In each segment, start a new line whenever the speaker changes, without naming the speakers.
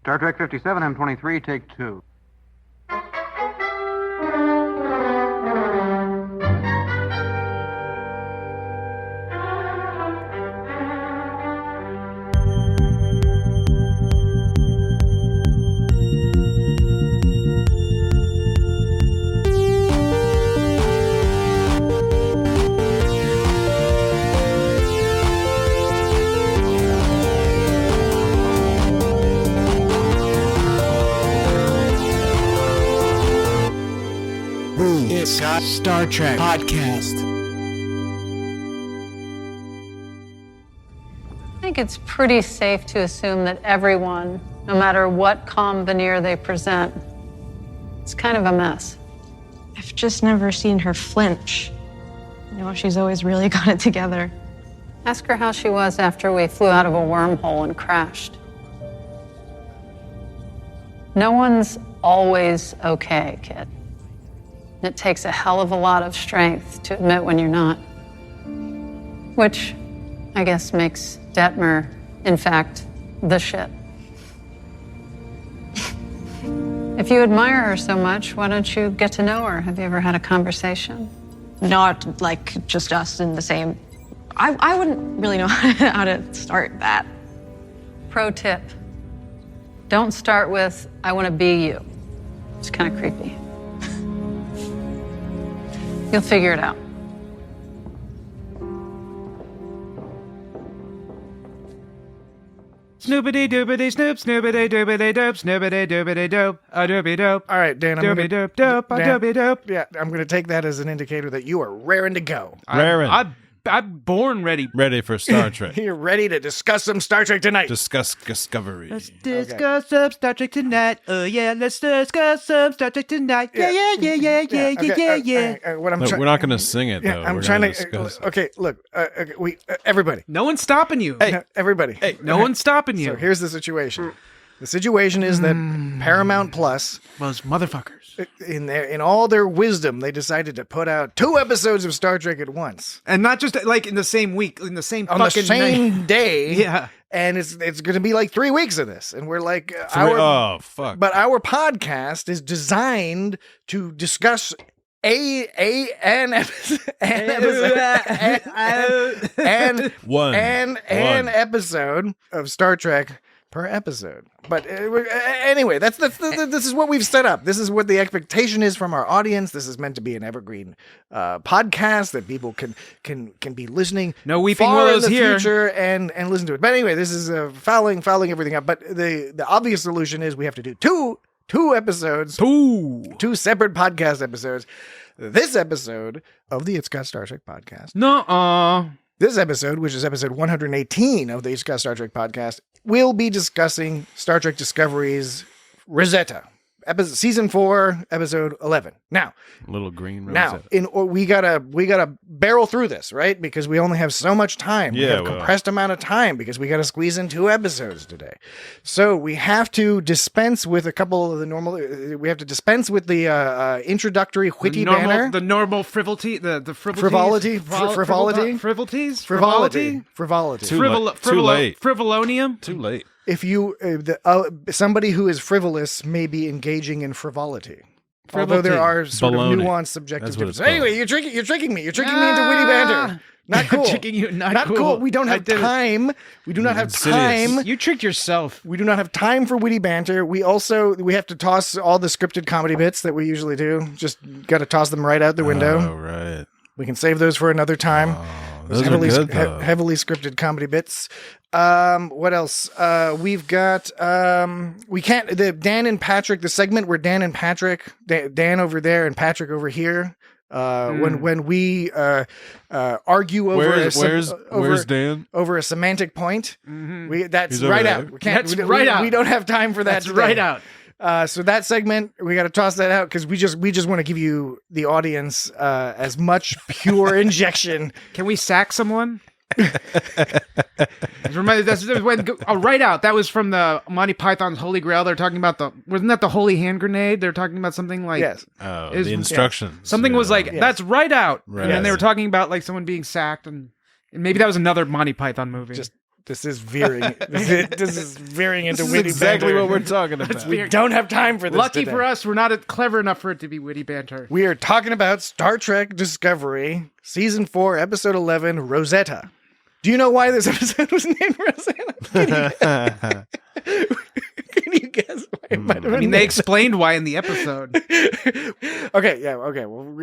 Star Trek 57, M23, take 2.
Star Trek podcast.
I think it's pretty safe to assume that everyone, no matter what calm veneer they present, it's kind of a mess.
I've just never seen her flinch. You know, she's always really got it together.
Ask her how she was after we flew out of a wormhole and crashed. No one's always okay, kid. It takes a hell of a lot of strength to admit when you're not. Which, I guess, makes Detmer, in fact, the shit. If you admire her so much, why don't you get to know her? Have you ever had a conversation?
Not like just us in the same... I wouldn't really know how to start that.
Pro tip. Don't start with, I want to be you. It's kind of creepy. You'll figure it out.
Snoopity doopity snoop, snoopity doopity dope, snoopity doopity dope, a doopy dope.
All right, Dan.
Doopy dope, dope, a doopy dope.
Yeah, I'm going to take that as an indicator that you are raring to go.
Raring.
I'm born ready.
Ready for Star Trek.
You're ready to discuss some Star Trek tonight.
Discuss Discovery.
Let's discuss some Star Trek tonight. Oh yeah, let's discuss some Star Trek tonight. Yeah.
What I'm
We're not going to sing it, though.
I'm
We're
trying
gonna
to.
discuss.
Okay, look. Everybody.
No one's stopping you.
Hey.
No, everybody.
Hey,
No one's stopping you.
So here's the situation. The situation is that Paramount Plus,
Those motherfuckers.
in all their wisdom, they decided to put out 2 episodes of Star Trek at once
And not just like in the same week, in the same
on the
fucking
same
night.
day.
Yeah.
And it's going to be like 3 weeks of this, and we're like,
Oh, fuck.
But our podcast is designed to discuss an episode of Star Trek per episode. But anyway, this is what we've set up. This is what the expectation is from our audience. This is meant to be an evergreen podcast that people can be listening.
No weeping
far
willows
in the
here.
future and listen to it. But anyway, this is fouling everything up. But the obvious solution is we have to do two episodes, two separate podcast episodes. This episode of the It's Got Star Trek podcast. This episode, which is episode 118 of the It's Got Star Trek podcast, we'll be discussing Star Trek Discovery's Rosetta, season 4, episode 11. Now,
Little green Rosetta.
we gotta barrel through this, right? Because we only have so much time. We have a compressed amount of time because we gotta squeeze in 2 episodes today. So we have to dispense with a couple of the normal. We have to dispense with the introductory witty banner.
The normal frivolity, the
Frivolity?
frivolities,
Frivolity.
Too late.
Frivolonium.
Too late.
If you, somebody who is frivolous may be engaging in frivolity. Although there are sort
Baloney.
of nuanced subjective
That's what it's
differences. Anyway, you're tricking me. You're tricking me into witty banter. Not cool.
Tricking you. Not
cool.
cool.
We don't have time. We do not have time.
You tricked yourself.
We do not have time for witty banter. We have to toss all the scripted comedy bits that we usually do. Just got to toss them right out the window.
Oh, right.
We can save those for another time.
Those are good, though.
Heavily scripted comedy bits. What else? We've got Dan and Patrick, the segment where Dan and Patrick, Dan over there and Patrick over here. When we argue over
where's Dan?
over a semantic point. That's
He's over
right
there.
out. We can't.
That's right out.
We don't have time for that.
That's
today.
right out.
So that segment, we got to toss that out because we just want to give you, the audience, as much pure injection.
Can we sack someone? Right out. That was from the Monty Python's Holy Grail. They're talking about wasn't that the holy hand grenade? They're talking about something like
Yes.
Oh,
Is-
the instructions.
something was like that's right out,
Right.
and then they
Yes.
were talking about like someone being sacked, and maybe that was another Monty Python movie.
Just This is veering. This is veering into
This is
witty
exactly
banter.
what we're talking about.
We don't have time for this.
Lucky
today.
for us, we're not clever enough for it to be witty banter.
We are talking about Star Trek Discovery, Season 4, Episode 11, Rosetta. Do you know why this episode was named Rosetta? Can you guess why it might have been
I mean, they
named?
explained why in the episode.
Okay, yeah, okay. Well, I'm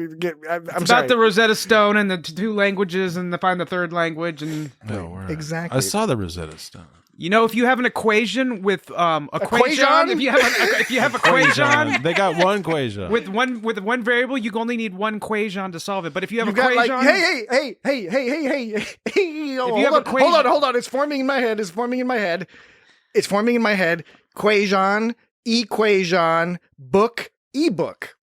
It's
sorry.
about the Rosetta Stone and the two languages and to find the third language. And
No, word.
Exactly.
I saw the Rosetta Stone.
you know, if you have an equation with equation,
Equation?
if you have equation
They got one equation.
with one variable, you only need one equation to solve it. But if you have
You got
equation,
like, hey, oh,
you have
hold on. It's forming in my head. Quasion, equation, book, ebook.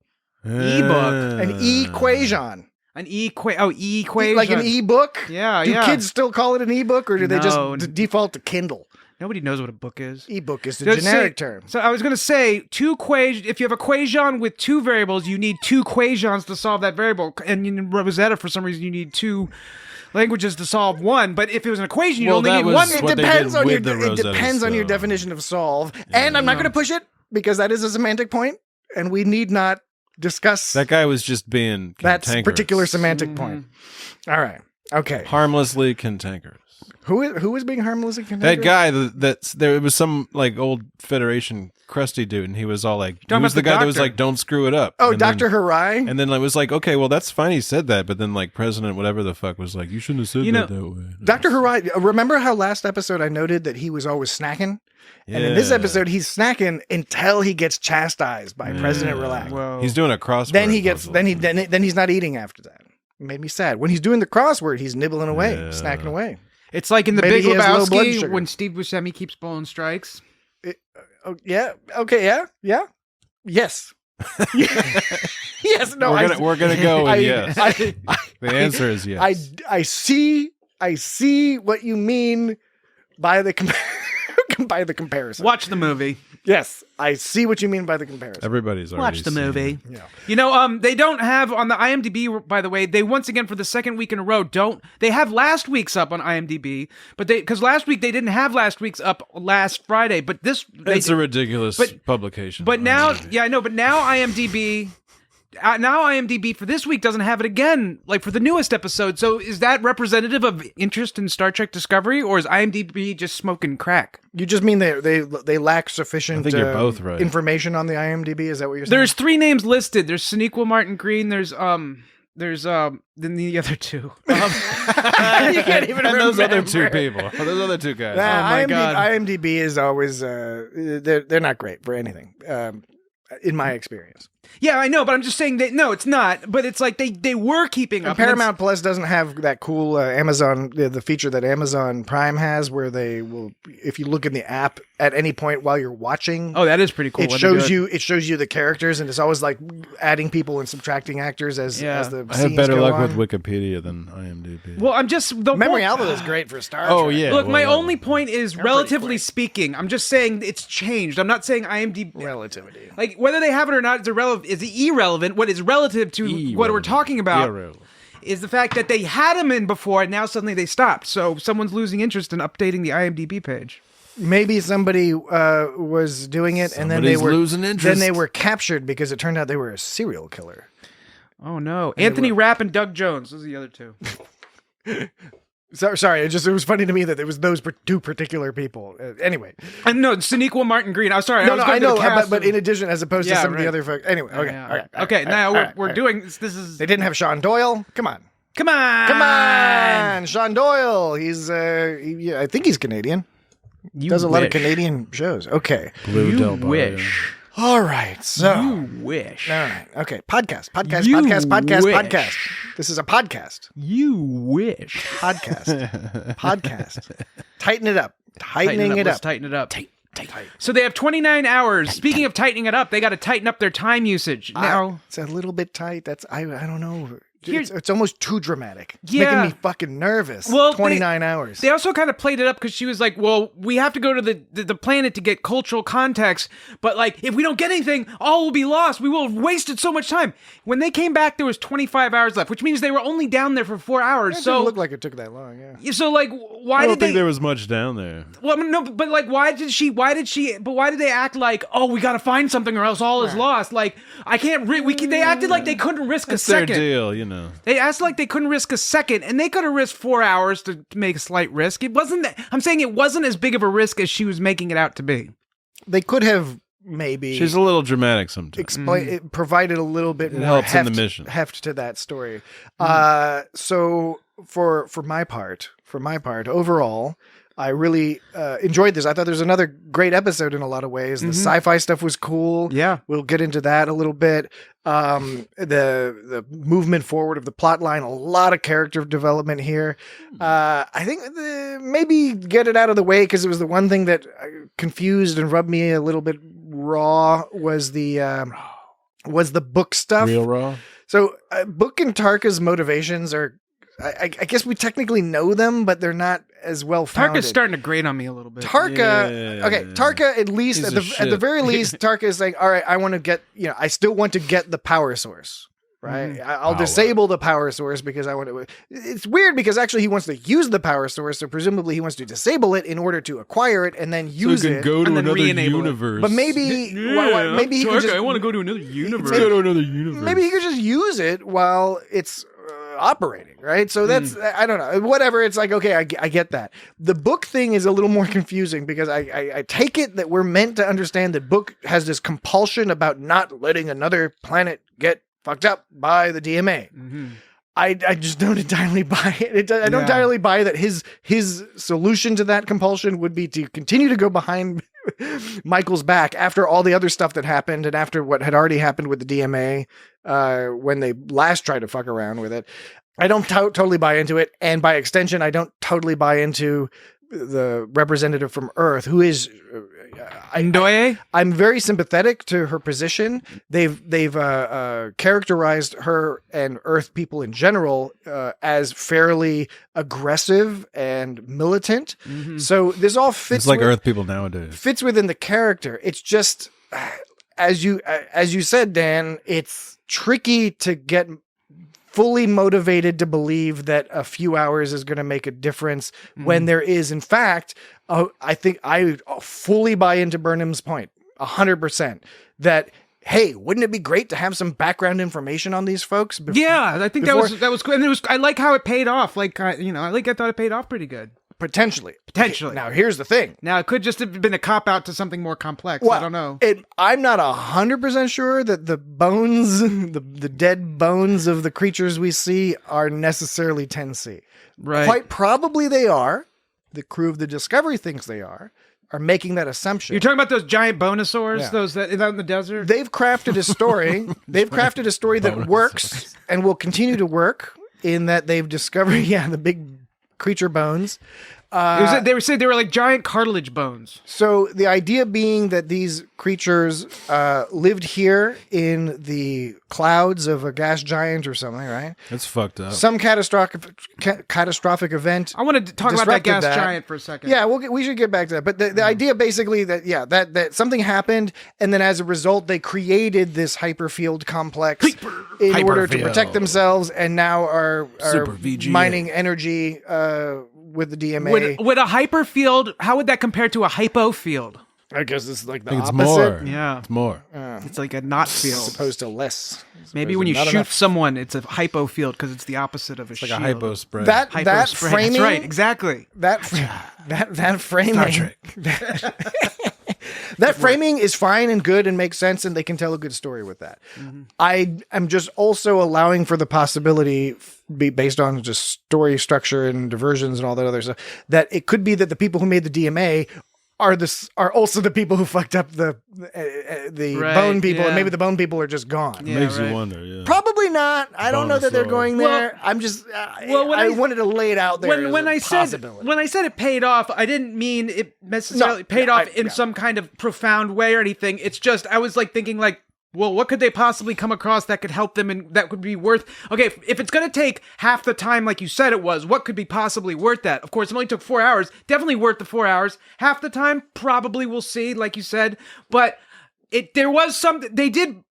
ebook.
An equation.
An equation,
Like an ebook?
Yeah,
Do
yeah.
kids still call it an ebook, or do they
No.
just default to Kindle?
Nobody knows what a book is.
Ebook is the
Just
generic
say-
term.
So I was going to say if you have a quasion with two variables, you need two quasions to solve that variable. And in Rosetta, for some reason, you need two languages to solve one. But if it was an equation, you
Well,
only
that
need
was
one.
It
what they
depends
did
on your
with the
it
Rosetta
depends on your
Stone.
definition of solve. And I'm not going to push it because that is a semantic point, and we need not discuss
That guy was just being
that
cantankerous.
particular semantic point. All right. Okay.
Harmlessly cantankerous.
Who is being harmless and
That
cantankerous?
guy that's there was some like old Federation crusty dude, and he was all like, he
Talking
was
about
the
the
guy that was
doctor.
like, "Don't screw it up."
Oh,
And then-
Dr. Harai?
And then I was like, okay, well, that's fine. He said that, but then like President whatever the fuck was like, you shouldn't have said
You know,
that way.
Dr. Harai, remember how last episode I noted that he was always snacking? And in this
Yeah.
episode, he's snacking until he gets chastised by President Relax.
Whoa.
He's doing a crossword.
Then he gets,
puzzle.
then he's not eating after that. It made me sad. When he's doing the crossword, he's nibbling away,
Yeah.
snacking away.
It's like in the
Maybe
Big
he has low blood
Lebowski
sugar.
when Steve Buscemi keeps blowing strikes.
Oh, yeah. Okay. Yeah. Yeah. Yes. Yes. No.
We're gonna go with
I-
yes.
I-
The answer is yes.
I see what you mean by the by the comparison.
Watch the movie.
Yes, I see what you mean by the comparison.
Everybody's already
Watch the
seen
movie.
it.
Yeah.
You know, they don't have on the IMDb. By the way, they once again for the second week in a row they have last week's up on IMDb, but because last week they didn't have last week's up last Friday, but this
It's a ridiculous
but-
publication.
But now,
IMDb.
yeah, I know. But now IMDb for this week doesn't have it again, like for the newest episode. So is that representative of interest in Star Trek Discovery, or is IMDb just smoking crack?
You just mean they lack sufficient
I think you're both right.
information on the IMDb? Is that what you're saying?
There's three names listed. There's Sonequa Martin Green. There's then the other two.
You can't even
and those other
remember.
two people, those other two guys.
Nah,
Oh my God.
IMDb is always they're not great for anything. In my experience.
Yeah, I know, but I'm just saying that no, it's not. But it's like they were keeping up.
And Paramount Plus doesn't have that cool Amazon the feature that Amazon Prime has, where they will, if you look in the app at any point while you're watching,
Oh, that is pretty cool.
it
when they
shows
do
you it shows you the characters, and it's always like adding people and subtracting actors as
Yeah.
the
I have
scenes
better
go
luck
on.
with Wikipedia than IMDb.
Well, I'm just the
Memory
point-
Alpha is great for Star
Oh,
Trek.
yeah.
Look,
well,
my
that-
only point is,
pretty
relatively
quick.
speaking, I'm just saying it's changed. I'm not saying IMDb.
Relativity.
Like, whether they have it or not is irrelevant. Is irrelevant. What is relative to what we're talking about
Irrelevant.
is the fact that they had them in before and now suddenly they stopped. So someone's losing interest in updating the IMDb page.
Maybe somebody was doing it, and then they
Somebody's
were
losing interest.
Then they were captured because it turned out they were a serial killer.
Oh, no. Anthony Rapp and Doug Jones. Those are the other two.
Sorry, it was funny to me that it was those two particular people. Anyway,
And no, Sonequa Martin Green. I'm sorry.
no,
was
I
going to
know,
the cast
but
of-
in addition, as opposed to
Yeah,
some of the
right.
other folks. Anyway, okay,
Yeah.
all right,
Okay, now
all right,
we're
all right.
doing this. Is
They didn't have Sean Doyle. Come on,
come on,
come on, Sean Doyle. He's I think he's Canadian.
You
Does a lot of
wish.
Canadian shows. Okay,
Blue Del
You
Barrio.
wish.
all right. So,
You wish.
all right, okay. Podcast.
You
Podcast.
wish.
This is a podcast.
You wish.
Podcast. Tighten it up. Tightening it
Let's
up.
tighten it up. Tight. So they have 29 hours. Speaking of tightening it up, they got to tighten up their time usage. Now,
It's a little bit tight. That's I don't know. It's almost too dramatic. It's
Yeah.
making me fucking nervous.
Well,
29 hours.
They also kind of played it up because she was like, well, we have to go to the planet to get cultural context, but like, if we don't get anything, all will be lost. We will have wasted so much time. When they came back, there was 25 hours left, which means they were only down there for 4 hours.
It
so
didn't look like it took that long, yeah.
So like, why
I don't
did
think
they?
there was much down there.
Well, no, but like, why did they act like, oh, we got to find something or else all is lost? Like, I can't, they acted like they couldn't risk
That's
a
their
second.
deal, you know.
They asked like they couldn't risk a second, and they could have risked 4 hours to make a slight risk. It wasn't that, I'm saying it wasn't as big of a risk as she was making it out to be.
They could have maybe
She's a little dramatic sometimes.
it provided a little bit more
helps in
heft,
the mission.
heft to that story. So for my part, overall, I really enjoyed this. I thought there's another great episode in a lot of ways. The sci-fi stuff was cool.
Yeah.
We'll get into that a little bit. The movement forward of the plot line, a lot of character development here. I think maybe get it out of the way because it was the one thing that confused and rubbed me a little bit raw was the book stuff.
Real raw.
So Book and Tarka's motivations are, I guess we technically know them, but they're not as well founded.
Tarka's starting to grate on me a little bit.
Tarka, at least
Piece
at
of
the
shit.
very least, Tarka is saying, all right, I want to get, I still want to get the power source. Right. I'll disable the power source because I want to. It's weird because actually he wants to use the power source. So presumably he wants to disable it in order to acquire it and then use
so you can
it.
go to
and then
another
re-enable it.
universe.
But maybe, maybe he could just,
I want to go to another universe.
Let's go to another universe.
maybe he could just use it while it's operating, right? So that's, I don't know, whatever. It's like, okay, I get that. The book thing is a little more confusing because I take it that we're meant to understand that Book has this compulsion about not letting another planet get fucked up by the DMA. I just don't entirely buy it. I don't entirely buy that his solution to that compulsion would be to continue to go behind Michael's back after all the other stuff that happened and after what had already happened with the DMA when they last tried to fuck around with it. I don't totally buy into it, and by extension, I don't totally buy into the representative from Earth, who is
Ndoye?
I'm very sympathetic to her position. They've characterized her and Earth people in general as fairly aggressive and militant. So this all fits.
It's like Earth people nowadays.
Fits within the character. It's just as you said, Dan. It's tricky to get fully motivated to believe that a few hours is going to make a difference when there is, in fact, I think I fully buy into Burnham's point, 100%, that, hey, wouldn't it be great to have some background information on these folks?
Yeah, I think that was cool. And I like how it paid off. I thought it paid off pretty good.
Potentially.
Potentially.
Now, here's the thing.
Now, it could just have been a cop-out to something more complex. I don't know.
I'm not 100% sure that the bones, the dead bones of the creatures we see are necessarily 10C.
Right.
Quite probably they are. The crew of the Discovery thinks they are making that assumption.
You're talking about those giant bonosaurs,
Yeah.
those that out in the desert?
They've crafted a story. That works and will continue to work in that they've discovered, the big creature bones.
They were saying they were like giant cartilage bones.
So the idea being that these creatures lived here in the clouds of a gas giant or something, right?
That's fucked up.
Some catastrophic event.
I want to talk about that
disrupted
gas giant for a second.
Yeah, we should get back to that. But the idea basically that something happened, and then as a result, they created this hyperfield complex in order to protect themselves, and now are
Super VGA.
mining energy with the DMA.
Would a hyperfield, how would that compare to a hypo field?
I guess it's like the
I think it's
opposite.
more.
Yeah.
It's more.
It's like a not field.
As opposed to less.
Maybe when you
not
shoot
enough.
someone, it's a hypo field because it's the opposite of a
It's like
shield.
a hypo spray.
That
Hypo spread.
framing.
That's right, exactly.
That framing.
Star Trek.
That framing is fine and good and makes sense, and they can tell a good story with that. I am just also allowing for the possibility, based on just story structure and diversions and all that other stuff, that it could be that the people who made the DMA are also the people who fucked up the
Right,
bone people,
yeah.
and maybe the bone people are just gone.
Yeah,
Makes
right.
you wonder, yeah.
Probably not. I don't know that they're
Bonosaur.
going there. I'm just.
when
I
I-
wanted to lay it out there.
When I said it paid off, I didn't mean it necessarily paid off in some kind of profound way or anything. It's just I was like thinking like well, what could they possibly come across that could help them and that could be worth... Okay, if it's going to take half the time like you said it was, what could be possibly worth that? Of course, it only took 4 hours. Definitely worth the 4 hours. Half the time, probably we'll see, like you said. But there was something... They did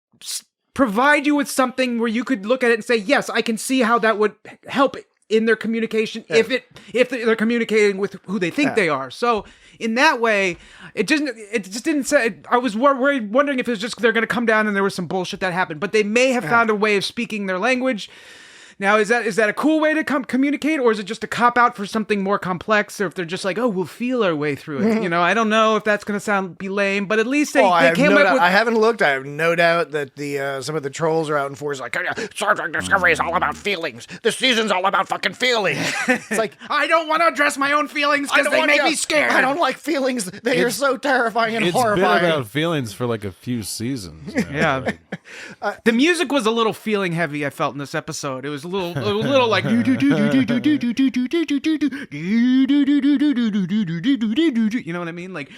provide you with something where you could look at it and say, yes, I can see how that would help in their communication if they're communicating with who they think they are. So in that way, it just didn't say. I was wondering if it was just they're going to come down and there was some bullshit that happened, but they may have found a way of speaking their language. Now, is that a cool way to communicate, or is it just a cop out for something more complex? Or if they're just like, oh, we'll feel our way through it. You know, I don't know if that's going to be lame, but at least they came up with.
I haven't looked. I have no doubt that some of the trolls are out in force like, Star Trek Discovery is all about feelings. This season's all about fucking feelings. It's like
I don't want to address my own feelings because they make me scared.
I don't like feelings. They are so terrifying and horrifying.
It's been about feelings for like a few seasons.
Yeah. The music was a little feeling heavy. I felt in this episode. It was a little like you know what I mean, like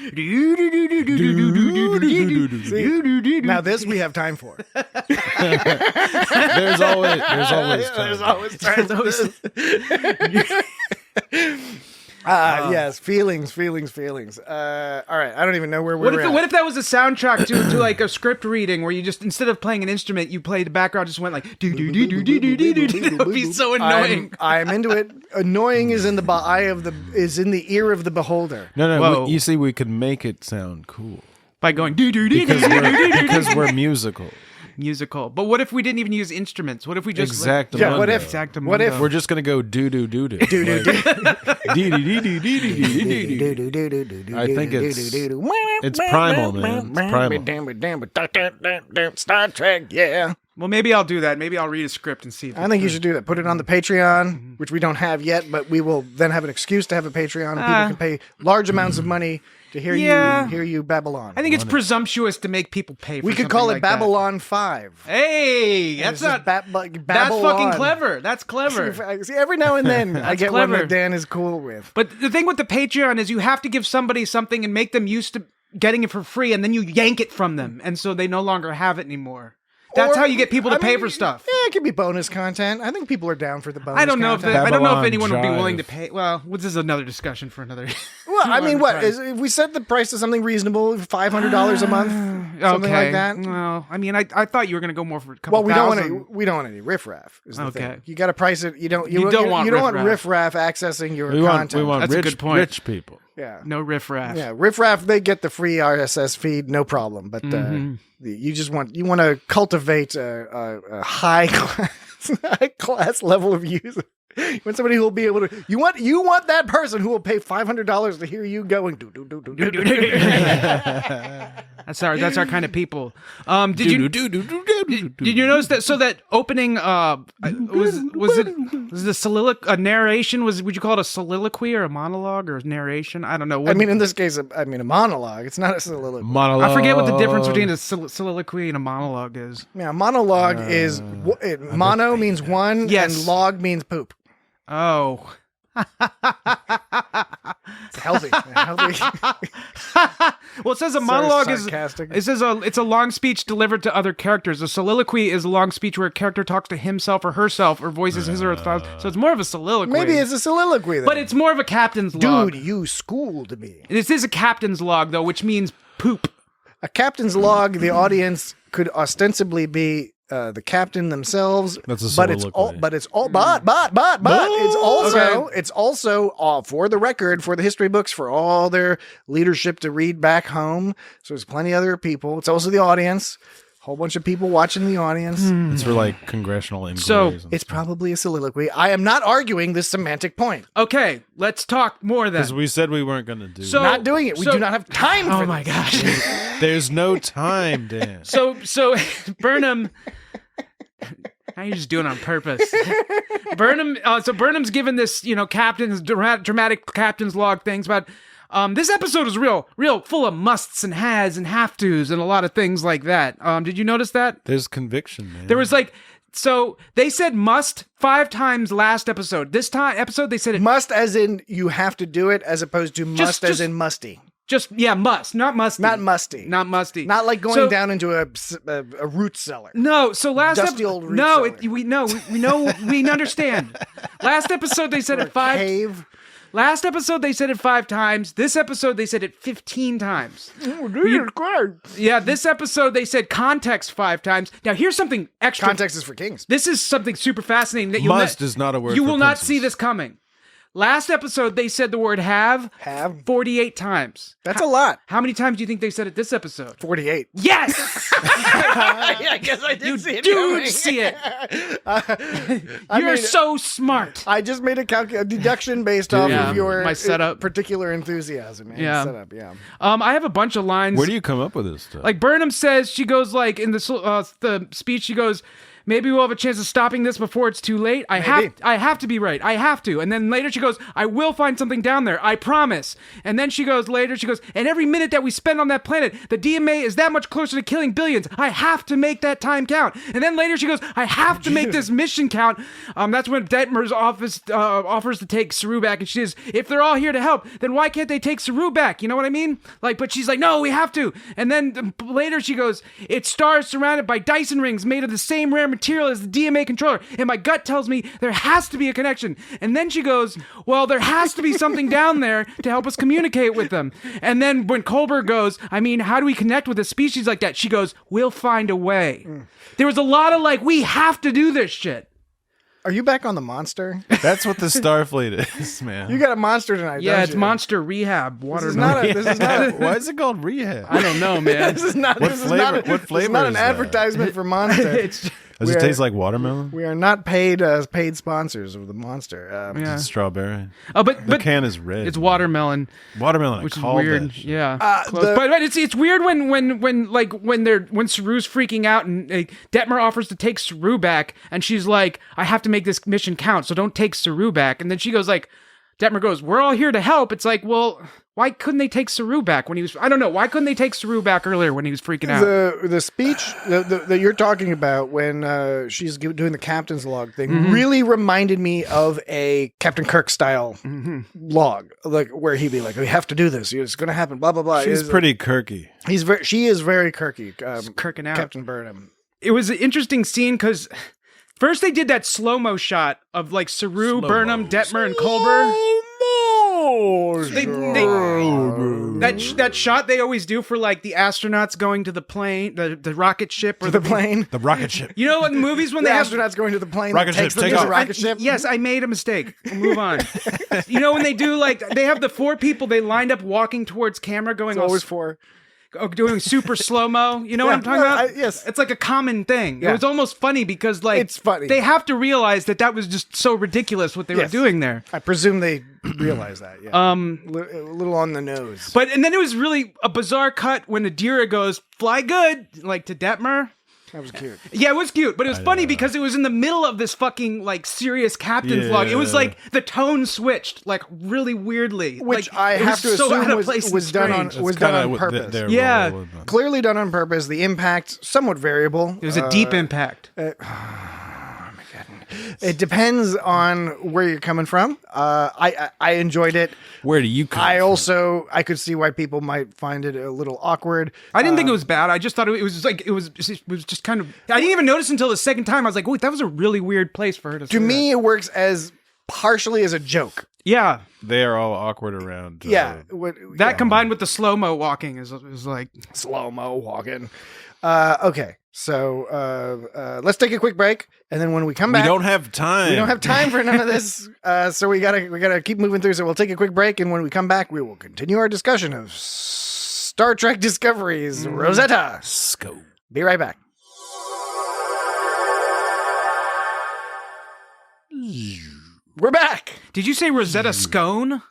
now this we have time for.
There's always time.
Yes, feelings. All right, I don't even know where we're at.
What if that was a soundtrack to like a script reading where you just, instead of playing an instrument, you played the background just went like do do do do do do do do. That would be so annoying.
I'm into it. Annoying is in the ear of the beholder.
No. You see, we could make it sound cool
by going do do do
because we're musical.
But what if we didn't even use instruments? What if we just
exactamundo?
What if
we're just gonna go do do do do do do do I think it's primal, man. It's primal.
Star Trek, yeah.
Well, maybe I'll do that. Maybe I'll read a script and see.
I think you should do that. Put it on the Patreon, which we don't have yet, but we will then have an excuse to have a Patreon, and people can pay large amounts of money to hear you Babylon.
I think it's presumptuous to make people pay for
we could call it
like
Babylon
that.
5.
Hey, that's not... that's fucking clever. That's clever.
See, every now and then I get
clever.
one that Dan is cool with.
But the thing with the Patreon is you have to give somebody something and make them used to getting it for free, and then you yank it from them, and so they no longer have it anymore. That's how you get people to pay for stuff.
Yeah, it could be bonus content. I think people are down for the bonus
I don't know if anyone would be
Jive.
willing to pay. Well, this is another discussion for another.
Well, I mean, if we set the price to something reasonable, $500 a month, something like that.
Well, I mean, I thought you were going to go more for a couple
we
thousand.
we don't want any riffraff. Is the thing.
Okay.
You got to price it. You don't want riffraff accessing your content.
We want
That's a good point.
rich people.
Yeah.
No riffraff.
Yeah, riffraff, they get the free RSS feed, no problem. But you want to cultivate a high class level of user. You want somebody who will be able to. You want that person who will pay $500 to hear you going.
That's our kind of people. Did you notice that? So that opening was it a narration? Would you call it a soliloquy or a monologue or a narration? I don't know.
I mean, in this case, a monologue. It's not a soliloquy.
Monologue.
I forget what the difference between a soliloquy and a monologue is.
Yeah, monologue is mono means one, and log means poop.
Oh.
It's healthy.
Well, it says a monologue
sarcastic.
it's a long speech delivered to other characters. A soliloquy is a long speech where a character talks to himself or herself or voices his or her thoughts. So it's more of a soliloquy.
Maybe it's a soliloquy then.
But it's more of a captain's log.
Dude, you schooled me.
This is a captain's log though, which means poop.
A captain's log, the audience could ostensibly be the captain themselves.
That's a soliloquy.
It's also for the record, for the history books, for all their leadership to read back home. So there's plenty of other people. It's also the audience. Whole bunch of people watching the audience.
It's for like congressional inquiries.
So
it's probably a soliloquy. I am not arguing this semantic point.
Okay, let's talk more then.
Because we said we weren't going to do
So-
it.
Not doing it. We do not have time for
Oh my gosh.
There's no time, Dan.
So Burnham. Now you're just doing it on purpose. Burnham's given this, captain's dramatic captain's log things, but this episode is real full of musts and has and have tos and a lot of things like that. Did you notice that?
There's conviction, man.
There was so they said must 5 times last episode. This episode they said it
must as in you have to do it, as opposed to must as in musty.
Just must, not musty.
Not musty.
Not musty.
Not like going
So-
down into a root cellar.
No, so last
Dusty old root
no,
cellar.
we know we understand. Last episode they said it 5.
Cave.
Last episode they said it 5 times. This episode they said it 15 times. Yeah, this episode they said context 5 times. Now here's something extra.
Context is for kings.
This is something super fascinating that
Must is not a word
You
for
will not
princes.
see this coming. Last episode they said the word have 48 times.
That's a lot.
How many times do you think they said it this episode?
48.
Yes!
I guess I did
You
see it
do
coming.
see it.
I
You're
made-
so smart.
I just made a deduction based off
Yeah,
of your
my setup.
particular enthusiasm. And
Yeah.
setup, yeah.
I have a bunch of lines.
Where do you come up with this stuff?
Like Burnham says, she goes like in the speech, she goes, maybe we'll have a chance of stopping this before it's too late. I have to be right. I have to. And then later she goes, I will find something down there. I promise. And then she goes, and every minute that we spend on that planet, the DMA is that much closer to killing billions. I have to make that time count. And then later she goes, I have to make this mission count. That's when Detmer's office offers to take Saru back. And she says, if they're all here to help, then why can't they take Saru back? You know what I mean? Like, but she's like, no, we have to. And then later she goes, it's stars surrounded by Dyson rings made of the same rare material as the DMA controller, and my gut tells me there has to be a connection. And then she goes, well, there has to be something down there to help us communicate with them. And then when Colbert goes, I mean, how do we connect with a species like that? She goes, we'll find a way. There was a lot of like, we have to do this shit.
Are you back on the monster?
That's what the Starfleet is, man.
You got a monster tonight,
Yeah,
don't
it's
you?
monster rehab.
This is not a
Why is it called rehab?
I don't know, man.
This is not
What
this is
flavor-
not a-
what
this is
flavor
not an
is that?
advertisement for Monster.
It's
Does it taste like watermelon?
We are not paid sponsors of the Monster.
yeah.
It's strawberry.
Oh, but
The can is red.
it's watermelon,
Watermelon.
which is
called
weird.
that shit.
Yeah, close.
the-
But it's weird when Saru's freaking out and Detmer offers to take Saru back, and she's like, "I have to make this mission count, so don't take Saru back." And then she goes like, Detmer goes, "We're all here to help." It's like, well, why couldn't they take Saru back when he was? I don't know. Why couldn't they take Saru back earlier when he was freaking out?
The speech that you're talking about when she's doing the captain's log thing
Mm-hmm.
really reminded me of a Captain Kirk style
Mm-hmm.
log, like where he'd be like, "We have to do this. It's going to happen." Blah blah blah.
She's pretty Kirky.
She is very Kirky.
Kirking out.
Captain Burnham.
It was an interesting scene because first they did that slow-mo shot of like Saru, Burnham, Detmer, and Culber. That shot they always do for like the astronauts going to the plane, the rocket ship, or
The plane.
The rocket ship.
You know, in the movies when
The
they have
astronauts going to the plane.
Rocket
that takes
ships,
them
take
to
off.
the rocket ship.
Yes, I made a mistake. We'll move on. You know when they do like they have the 4 people they lined up walking towards camera going
It's
all
always for.
doing super slow mo. You know what I'm talking about?
Yes.
It's like a common thing. It
Yeah.
was almost funny because like
It's funny.
They have to realize that was just so ridiculous what they were
Yes.
doing there.
I presume they realize that. Yeah. A little on the nose.
And then it was really a bizarre cut when Adira goes, "Fly good," like to Detmer.
That was cute.
Yeah, it was cute, but it was funny because it was in the middle of this fucking like serious captain's log. It was
Yeah.
like the tone switched like really weirdly,
Which
like,
I
it
have
was
to
so out
assume
of place and
was done on
strange.
was
It's
done
kinda
on
what
purpose.
their
Yeah.
role was.
Clearly done on purpose. The impact somewhat variable.
It was a deep impact.
It depends on where you're coming from. I enjoyed it.
Where do you come
I could see why people might find it a little awkward.
I didn't think it was bad. I just thought it was like it was just kind of. I didn't even notice until the second time. I was like, "Wait, that was a really weird place for her to."
To me, it works as partially as a joke.
yeah,
They are all awkward around.
Yeah,
that combined with the slow mo walking is like
slow mo walking. Okay, so let's take a quick break, and then when we come
We
back,
don't have time.
we don't have time for none of this. So we gotta keep moving through. So we'll take a quick break, and when we come back, we will continue our discussion of Star Trek Discovery's Rosetta.
Scope.
Be right back. We're back.
Did you say Rosetta scone?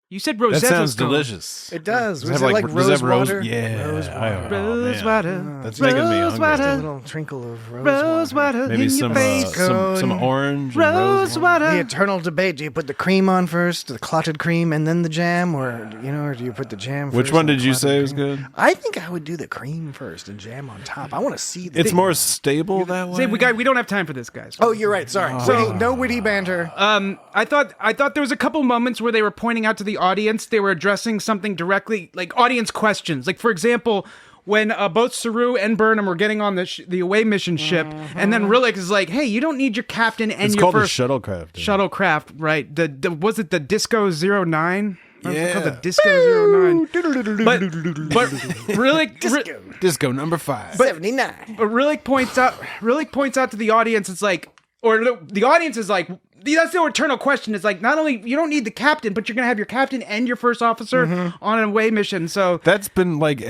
You said
That
Rosetta
sounds
scone.
delicious.
It does.
Does
Was
it
it like
does
rose
it have
water?
Yeah.
Rose
Oh,
water.
man.
Rose water.
That's making me
Rose
hungry.
water.
Just a little trinkle of rose,
Rose water
Maybe
in
some,
your face.
some orange. and
Rose water.
The eternal debate: do you put the cream on first, the clotted cream, and then the jam, or do you put the jam?
Which
first
one
and
did you
clotted
say was
cream?
good?
I think I would do the cream first and jam on top. I want to see.
It's more stable that way.
Say, we don't have time for this, guys.
Oh, you're right. Sorry. So no witty banter.
I thought there was a couple moments where they were pointing out to the audience, they were addressing something directly, like audience questions. Like, for example, when both Saru and Burnham were getting on the away mission ship, and then Rillick is like, "Hey, you don't need your captain and
It's
your
called
first
a shuttlecraft.
shuttlecraft, right? Was it the Disco 09?
Yeah.
Called the Disco 09. But Rillick,
Disco number 5.
79.
but Rillick points out to the audience, it's like, or the audience is like, that's the eternal question. It's like, not only you don't need the captain, but you're gonna have your captain and your first officer on an away mission. So
That's been like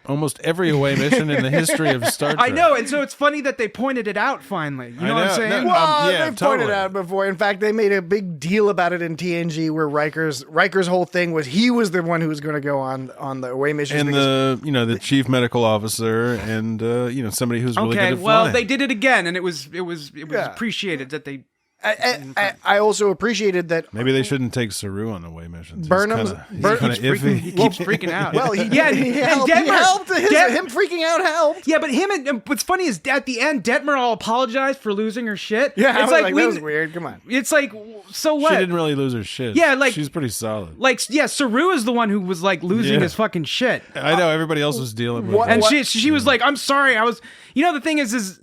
almost every away mission in the history of Star Trek.
I know, and so it's funny that they pointed it out finally. You know what I'm saying?
No,
Well,
yeah,
they've
totally.
pointed out before. In fact, they made a big deal about it in TNG, where Riker's whole thing was he was the one who was going to go on the away mission.
And the chief medical officer and somebody who's really good
Okay,
at
well,
flying.
they did it again, and it was appreciated that they.
I also appreciated that.
Maybe they shouldn't take Saru on away missions.
Burnham's-
He's kind of iffy.
He keeps freaking out.
Well, he
and
helped. Him freaking out helped.
Yeah, but him and what's funny is at the end, Detmer all apologized for losing her shit.
Yeah, I
it's
was like that was weird. Come on.
It's like, so what?
She didn't really lose her shit.
Yeah, like-
she's pretty solid.
Like, yeah, Saru is the one who was like losing
Yeah.
his fucking shit.
I know everybody else was dealing with
What-
it.
And she was like, I'm sorry, the thing is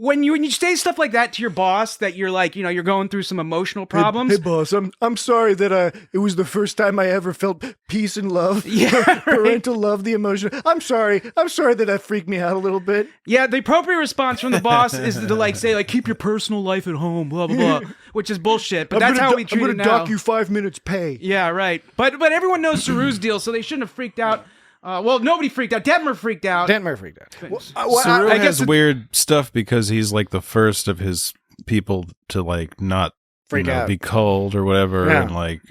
when you say stuff like that to your boss, that you're like, you're going through some emotional problems.
Hey, boss, I'm sorry that it was the first time I ever felt peace and love.
Yeah, right.
Parental love, the emotion. I'm sorry that freaked me out a little bit.
Yeah, the appropriate response from the boss is to like say like keep your personal life at home, blah blah blah, which is bullshit. But that's how we treat it
I'm
now.
gonna dock you 5 minutes pay.
Yeah, right. But everyone knows Saru's deal, so they shouldn't have freaked out. Well, nobody freaked out. Detmer freaked out.
Detmer freaked out.
Saru
I guess
has weird stuff because he's like the first of his people to like not
Freak out.
be cold or whatever,
Yeah.
and like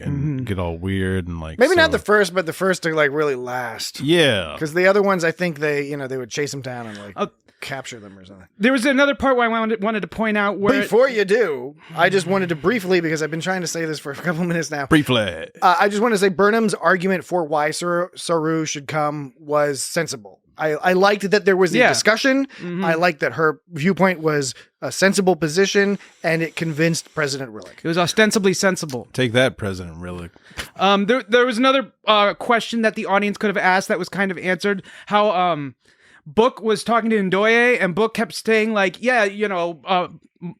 get all weird and like
Maybe not
so-
the first, but the first to like really last.
Yeah,
Because the other ones, I think they would chase him down and like capture them or something.
There was another part where I wanted to point out where
Before you do, I just wanted to briefly, because I've been trying to say this for a couple minutes now.
briefly.
I just want to say Burnham's argument for why Saru should come was sensible. I liked that there was a discussion. I liked that her viewpoint was a sensible position, and it convinced President Rillick.
it was ostensibly sensible.
Take that, President Rillick.
There was another question that the audience could have asked that was kind of answered. How Book was talking to Ndoye, and Book kept saying like,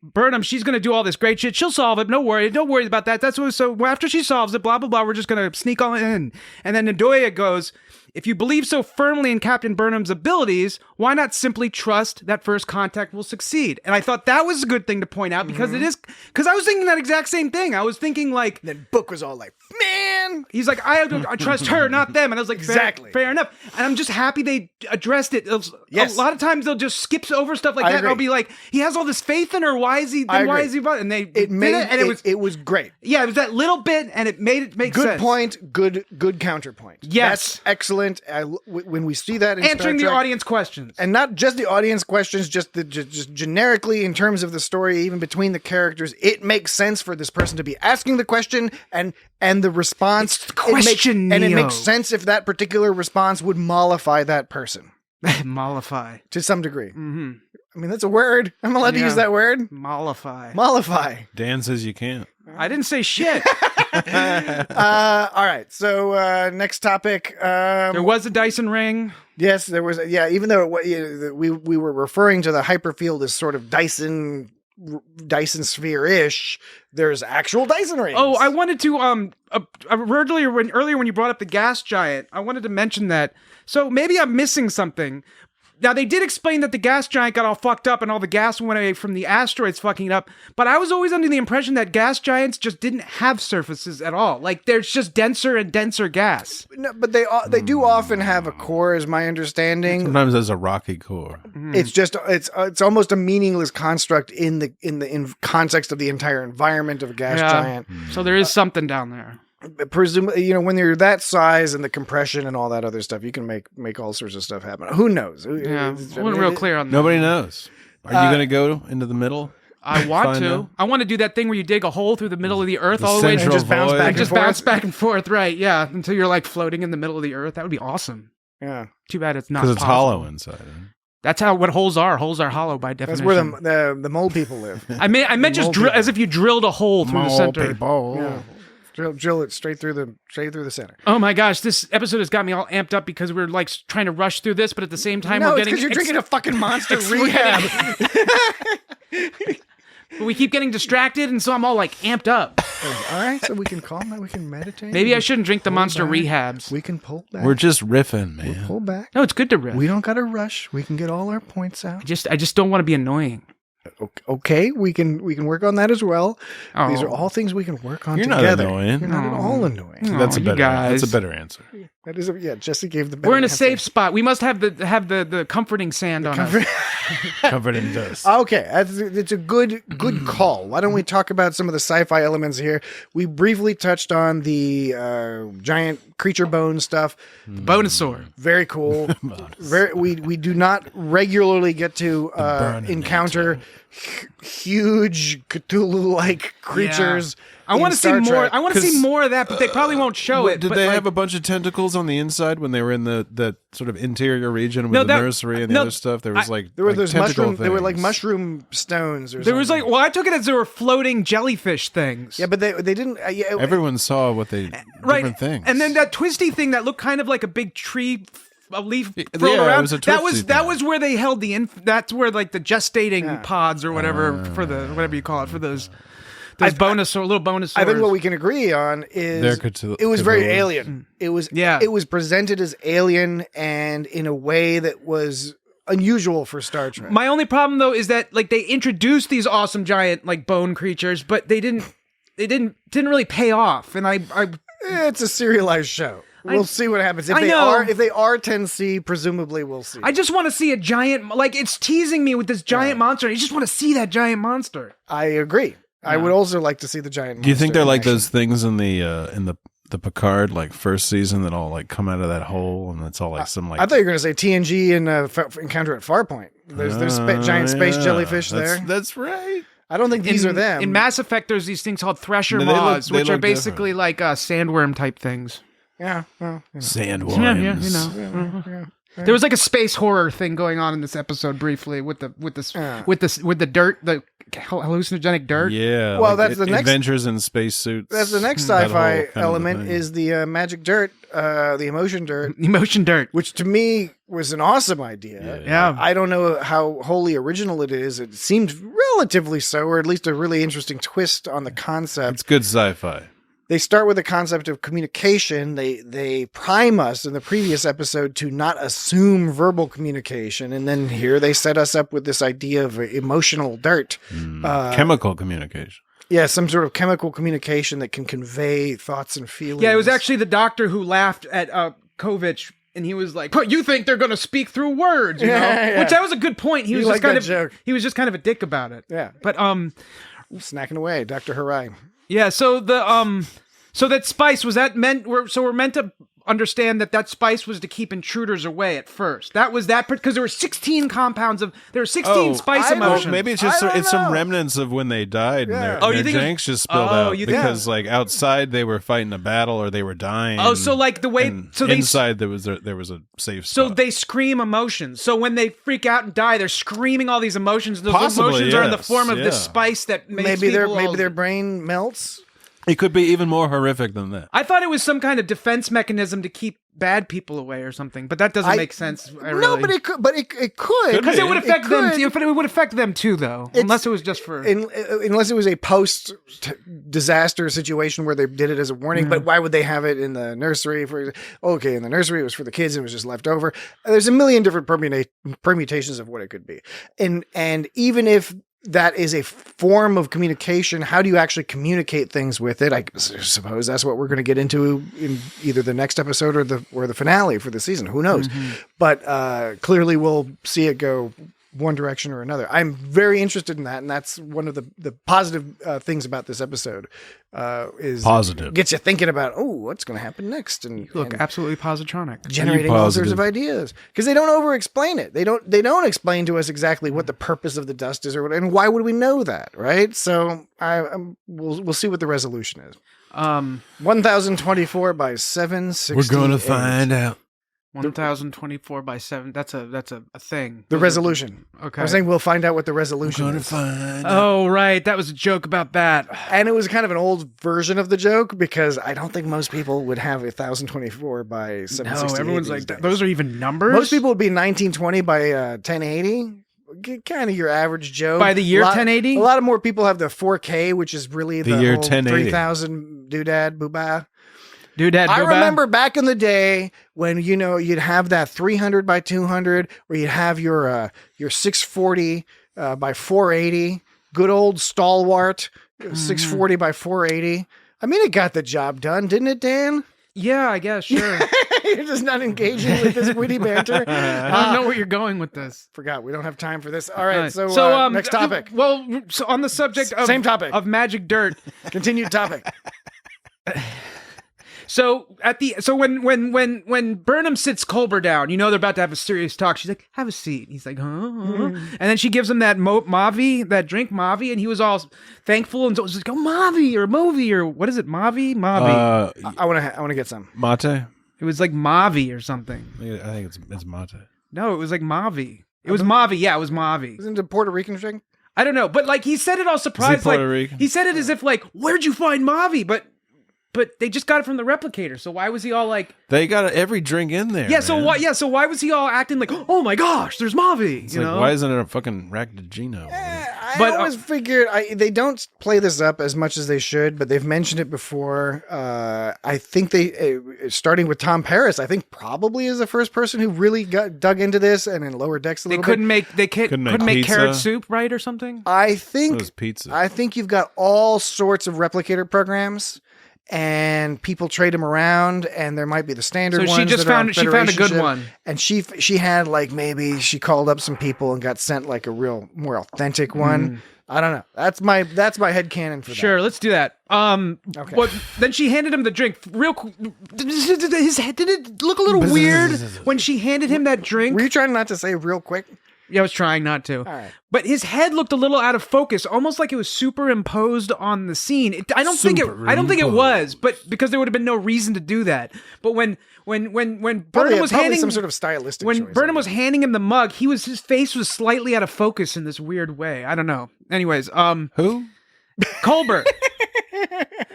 Burnham, she's going to do all this great shit. She'll solve it. Don't worry about that. That's what. So after she solves it, blah blah blah, we're just going to sneak on in. And then Ndoye goes, if you believe so firmly in Captain Burnham's abilities, why not simply trust that first contact will succeed? And I thought that was a good thing to point out because it is, because I was thinking that exact same thing. I was thinking like,
Then Book was all like, man.
he's like, I trust her, not them. And I was like,
Exactly.
fair enough. And I'm just happy they addressed it.
Yes.
A lot of times they'll just skip over stuff like
I
that. And I'll
agree.
be like, he has all this faith in her. Why is he?
I
Then why
agree.
is he? And they
It made
did it, and
it was great.
yeah, it was that little bit, and it made it make
Good
sense.
point. Good counterpoint.
Yes.
That's excellent. When we see that in
Answering the
Star Trek,
audience questions.
and not just the audience questions, just generically in terms of the story, even between the characters, it makes sense for this person to be asking the question and the response.
It's the question,
and it
Neo.
makes sense if that particular response would mollify that person
Mollify.
to some degree. Mm-hmm. I mean, that's a word. I'm allowed to use that word.
Mollify.
Mollify.
Dan says you can't.
I didn't say shit.
All right. So next topic.
There was a Dyson ring.
Yes, there was. Yeah, even though we were referring to the hyperfield as sort of Dyson sphere-ish, there's actual Dyson rings.
Oh, I wanted to earlier when you brought up the gas giant, I wanted to mention that. So maybe I'm missing something. Now, they did explain that the gas giant got all fucked up and all the gas went away from the asteroids fucking it up, but I was always under the impression that gas giants just didn't have surfaces at all. Like, there's just denser and denser gas.
No, but they do often have a core, is my understanding.
Sometimes there's a rocky core.
It's just it's almost a meaningless construct in context of the entire environment of a gas giant.
So there is something down there.
Presumably, when you're that size and the compression and all that other stuff, you can make all sorts of stuff happen. Who knows?
Yeah, I wasn't real clear on that.
Nobody knows. Are you going to go into the middle?
I want
Find
to.
out?
I want to do that thing where you dig a hole through the middle of the earth
The
all the way
central
to
just bounce
void.
back
and
and
just
forth.
bounce back and forth, right? Yeah, until you're like floating in the middle of the earth. That would be awesome.
Yeah,
Too bad it's not
Because it's
possible.
hollow inside.
That's what holes are. Holes are hollow by
that's
definition.
where the mole people live.
I meant just
Mole
drill
people.
as if you drilled a hole through the center.
Yeah. Drill it straight through the center.
Oh my gosh, this episode has got me all amped up because we're like trying to rush through this, but at the same time
No,
we're
it's
getting
because you're drinking a fucking Monster
we're
Rehab.
But we keep getting distracted, and so I'm all like amped up.
All right, so we can calm down. We can meditate.
Maybe I shouldn't drink the
pull
Monster
back.
Rehabs.
We can pull back.
We're just riffing, man.
pull back.
No, it's good to riff.
We don't got to rush. We can get all our points out.
I just don't want to be annoying.
Okay, we can work on that as well.
Oh.
These are all things we can work on
You're not
together.
annoying.
You're not at all annoying.
No.
That's a
you
better.
guys.
That's a better answer.
That is Jesse gave the better
We're in a
answer.
safe spot. We must have the comforting sand on us.
Covered in dust.
Okay, it's a good call. Why don't we talk about some of the sci-fi elements here? We briefly touched on the giant creature bone stuff.
Bonosaur.
Very cool. We do not regularly get to encounter huge Cthulhu-like creatures.
I want to see
Star
more.
Trek.
I want to see more of that, but they probably won't show it.
Did
but
they
like,
have a bunch of tentacles on the inside when they were in the sort of interior region with
No,
the nursery and the other stuff? There was
There were those
tentacle
mushroom. They were like
things.
mushroom stones. Or
There was
something.
like, well, I took it as there were floating jellyfish things.
Yeah, but they didn't.
Everyone saw what they different things.
And then that twisty thing that looked kind of like a big tree, a leaf
Yeah,
float
it
around.
was a
that
twisty
that
thing.
was where they held that's where like the gestating
Yeah.
pods or whatever for the whatever you call it for those little bonus.
I think what we can agree on is
They're Cthulhu-
it was very
Cthulhu.
alien. It was
Yeah.
It was presented as alien and in a way that was unusual for Star Trek.
My only problem though is that like they introduced these awesome giant like bone creatures, but they didn't really pay off. And I
It's a serialized show. We'll see what happens.
I know.
If they are 10C, presumably we'll see.
I just want to see a giant, like it's teasing me with this giant monster. I just want to see that giant monster.
I agree. I would also like to see the giant.
Do you think
monster
they're
in
like
action.
those things in the Picard like first season that all like come out of that hole and it's all like some like
I thought you were going to say TNG and Encounter at Farpoint. There's giant space
yeah.
jellyfish
That's-
there.
That's right.
I don't think these are them.
In Mass Effect, there's these things called thresher
No, they look-
moths,
they
which are
look
basically like sandworm type things.
Yeah. Well,
Sandworms.
Yeah, you know. There was like a space horror thing going on in this episode briefly with the dirt, the hallucinogenic dirt.
Yeah.
Well, that's the next-
Adventures in spacesuits.
that's the next
That
sci-fi
whole kind of
element
thing.
is the magic dirt, the emotion dirt,
Emotion dirt.
which to me was an awesome idea.
Yeah.
I don't know how wholly original it is. It seemed relatively so, or at least a really interesting twist on the concept.
It's good sci-fi.
They start with the concept of communication. They prime us in the previous episode to not assume verbal communication, and then here they set us up with this idea of emotional dirt.
Chemical communication.
Yeah, some sort of chemical communication that can convey thoughts and feelings.
Yeah, it was actually the doctor who laughed at Kovic, and he was like, "You think they're going to speak through words?" You know,
Yeah.
which that was a good point. He was just
liked
kind
that
of
joke.
he was just kind of a dick about it.
Yeah.
But
snacking away, Dr. Harai.
yeah. So so that spice was that meant? We're meant to understand that spice was to keep intruders away at first. That was that because there were 16 compounds of there were 16 spice
I don't-
emotions.
Well, maybe it's just
I don't
it's some
know.
remnants of when they died and
Yeah.
their,
Oh, you
their
think it was-
janks just spilled
Oh,
out
you think-
because like outside they were fighting a battle or they were dying.
Oh, so like the way
and
so they
inside there was a safe
so
spot.
they scream emotions. So when they freak out and die, they're screaming all these emotions. Those
Possibly,
emotions are in the
yes,
form of
yeah.
this spice that makes
Maybe
people
their brain melts.
It could be even more horrific than that.
I thought it was some kind of defense mechanism to keep bad people away or something, but that doesn't make sense.
No, but it could.
because it would affect them.
could.
It would affect them too, though. Unless it was just for.
Unless it was a post-disaster situation where they did it as a warning. But why would they have it in the nursery? Okay, in the nursery it was for the kids and it was just left over. There's a million different permutations of what it could be. And even if that is a form of communication, how do you actually communicate things with it? I suppose that's what we're going to get into in either the next episode or the finale for the season. Who knows? But clearly we'll see it go one direction or another. I'm very interested in that, and that's one of the positive things about this episode. Is
Positive.
gets you thinking about what's going to happen next, and
Look,
and
absolutely positronic.
generating all sorts of ideas because they don't over-explain it. They don't explain to us exactly what the purpose of the dust is or what, and why would we know that, right? So we'll see what the resolution is. 1024 by 768.
We're going to find out.
1024 by 7. That's a thing.
The resolution.
Okay.
I was saying we'll find out what the resolution
Gonna
is.
find.
Oh, right. That was a joke about that.
And it was kind of an old version of the joke because I don't think most people would have 1024 by 768.
No, everyone's
these
like,
days.
those are even numbers?
Most people would be 1920 by 1080. Kind of your average joke.
By the year 1080?
A lot of more people have the 4K, which is really the
year
whole
1080.
3000 doodad boobah.
Doodad
I
boobah?
remember back in the day when you'd have that 300 by 200, where you'd have your 640 by 480, good old stalwart 640 by 480. I mean, it got the job done, didn't it, Dan?
Yeah, I guess, sure.
You're just not engaging with this witty banter.
I don't know where you're going with this.
Forgot we don't have time for this. All right, so next topic.
Well, so on the subject of
Same topic.
of magic dirt.
Continued topic.
So when Burnham sits Culber down, they're about to have a serious talk. She's like, "Have a seat." He's like, "Huh?" And then she gives him that Mavi, that drink Mavi, and he was all thankful and so was like, "Oh, Mavi or Movi or what is it? Mavi.
I want to get some.
Mate.
It was like Mavi or something.
I think it's mate.
No, it was like Mavi. It was Mavi. Yeah, it was Mavi.
Isn't it a Puerto Rican drink?
I don't know, but like he said it all surprised. Like
Puerto Rican?
he said it as if like, "Where'd you find Mavi?" But they just got it from the replicator. So why was he all like?
They got every drink in there.
Yeah. So
man.
why? Yeah. So why was he all acting like, "Oh my gosh, there's Mavi"?
It's like, why isn't it a fucking raktajino?
I always figured they don't play this up as much as they should, but they've mentioned it before. I think they, starting with Tom Paris, I think probably is the first person who really dug into this and in Lower Decks a little bit.
They couldn't make
pizza.
carrot soup, right, or something.
I
It
think
was pizza.
I think you've got all sorts of replicator programs. And people trade them around, and there might be the standard ones.
So she just found a good one,
and she had like maybe she called up some people and got sent like a real more authentic one. I don't know. That's my headcanon for that.
Sure, let's do that.
Okay.
Then she handed him the drink. Real quick, his head did it look a little weird when she handed him that drink?
Were you trying not to say real quick?
Yeah, I was trying not to.
All right.
But his head looked a little out of focus, almost like it was superimposed on the scene. I don't think it was, but because there would have been no reason to do that. But when Burnham was handing
some sort of stylistic
when
choice,
Burnham was handing him the mug, his face was slightly out of focus in this weird way. I don't know. Anyways,
Who?
Culber.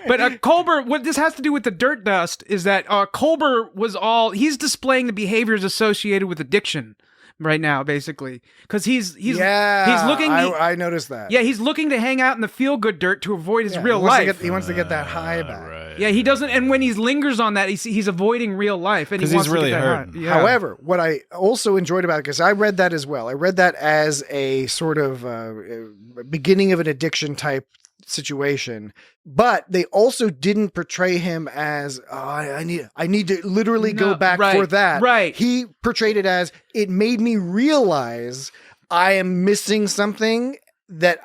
But Culber, what this has to do with the dirt dust is that Culber he's displaying the behaviors associated with addiction right now, basically, because he's looking.
I noticed that.
Yeah, he's looking to hang out in the feel good dirt to avoid his real life.
He wants to get that high back.
Right.
Yeah, he doesn't, and when he lingers on that, he's avoiding real life, and he
'Cause
wants
he's really
to get that
hurting.
high. Yeah.
However, what I also enjoyed about it, because I read that as well. I read that as a sort of beginning of an addiction type situation, but they also didn't portray him as I need to literally go back for that.
Right.
He portrayed it as it made me realize I am missing something that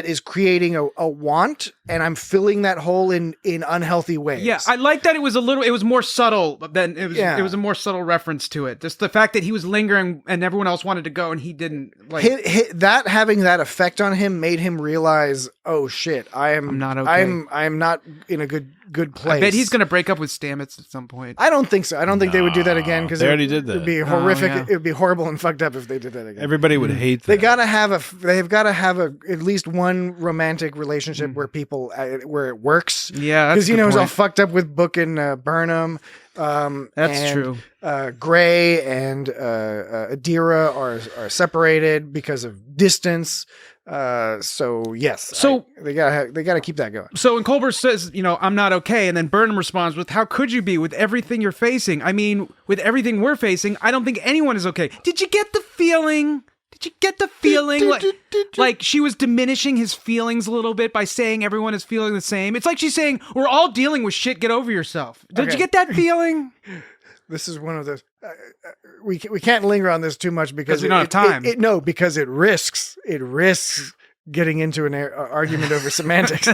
is creating a want, and I'm filling that hole in unhealthy ways.
Yeah, I like that it was more subtle than it was.
Yeah.
It was a more subtle reference to it. Just the fact that he was lingering and everyone else wanted to go and he didn't. Like
that having that effect on him made him realize, oh shit, I'm
not okay.
I'm not in a good place.
I bet he's gonna break up with Stamets at some point.
I don't think so. I don't think they would do that again because
they already did that.
It would be horrific.
yeah.
It would be horrible and fucked up if they did that again.
Everybody would hate that.
They've got to have at least one romantic relationship where people where it works.
Yeah,
because
that's a good
it's all
point.
fucked up with Book and Burnham.
That's true.
Gray and Adira are separated because of distance. So yes.
So
they gotta keep that going.
So when Culber says, I'm not okay, and then Burnham responds with, "How could you be with everything you're facing? I mean, with everything we're facing, I don't think anyone is okay." Did you get the feeling? Like she was diminishing his feelings a little bit by saying everyone is feeling the same? It's like she's saying, we're all dealing with shit, get over yourself. Did you get that feeling?
This is one of those. We can't linger on this too much because
we don't have time.
Because it risks getting into an argument over semantics.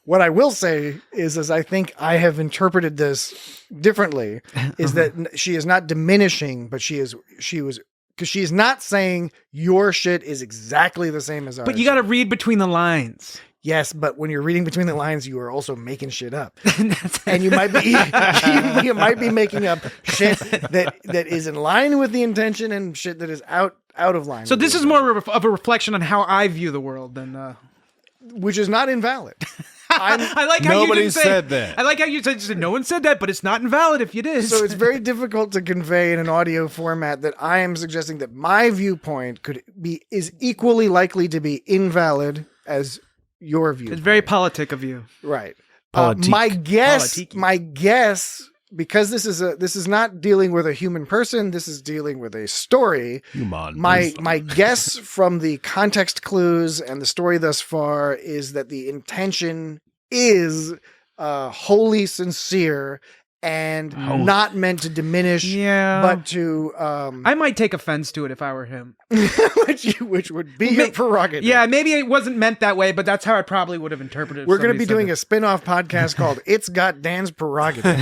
What I will say is I think I have interpreted this differently. Is that she is not diminishing, but she was. Because she's not saying your shit is exactly the same as ours.
But you got to read between the lines.
Yes, but when you're reading between the lines, you are also making shit up, and you might be you might be making up shit that is in line with the intention and shit that is out of line.
So this is more of a reflection on how I view the world than,
which is not invalid.
I like how
Nobody
you didn't say,
said that.
I like how you said no one said that, but it's not invalid if it is.
So it's very difficult to convey in an audio format that I am suggesting that my viewpoint is equally likely to be invalid as your viewpoint.
It's very politic of you.
Right.
Politique.
My guess, because this is not dealing with a human person, this is dealing with a story. My guess from the context clues and the story thus far is that the intention is wholly sincere and not meant to diminish, but to
I might take offense to it if I were him.
which would be your prerogative.
Yeah, maybe it wasn't meant that way, but that's how I probably would have interpreted it.
We're going to be doing a spin-off podcast called It's Got Dan's Prerogative.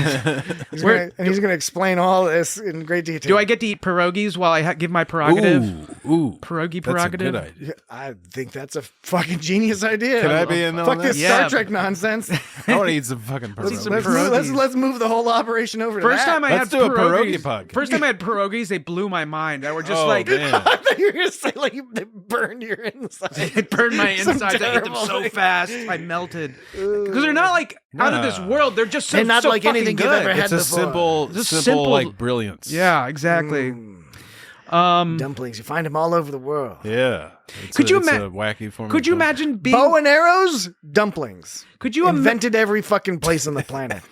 He's going to explain all this in great detail.
Do I get to eat pierogies while I give my prerogative?
Ooh,
Pierogi
that's
prerogative?
a good idea.
I think that's a fucking genius idea.
Can I be in on
Fuck
that?
this
Yeah.
Star Trek nonsense.
I want to eat some fucking pierogies.
Let's move the whole operation over to
First
that.
time I
Let's
had
do a pierogi
pierogies.
podcast.
First time I had pierogies, they blew my mind. They were just
Oh, man.
I thought you were going to say like they burned your insides.
it burned my
Some
insides. I ate them
terrible
so
thing.
fast. I melted. Because they're not like out of this world. They're just so,
They're not
so
like
fucking
anything
good.
you've ever had
It's a
before.
simple like brilliance.
Yeah, exactly.
Dumplings, you find them all over the world.
Yeah.
Could you
it's a wacky form
Could
of
you
dumpling.
imagine being
Bow and arrows, dumplings.
Could you
Invented every fucking place on the planet.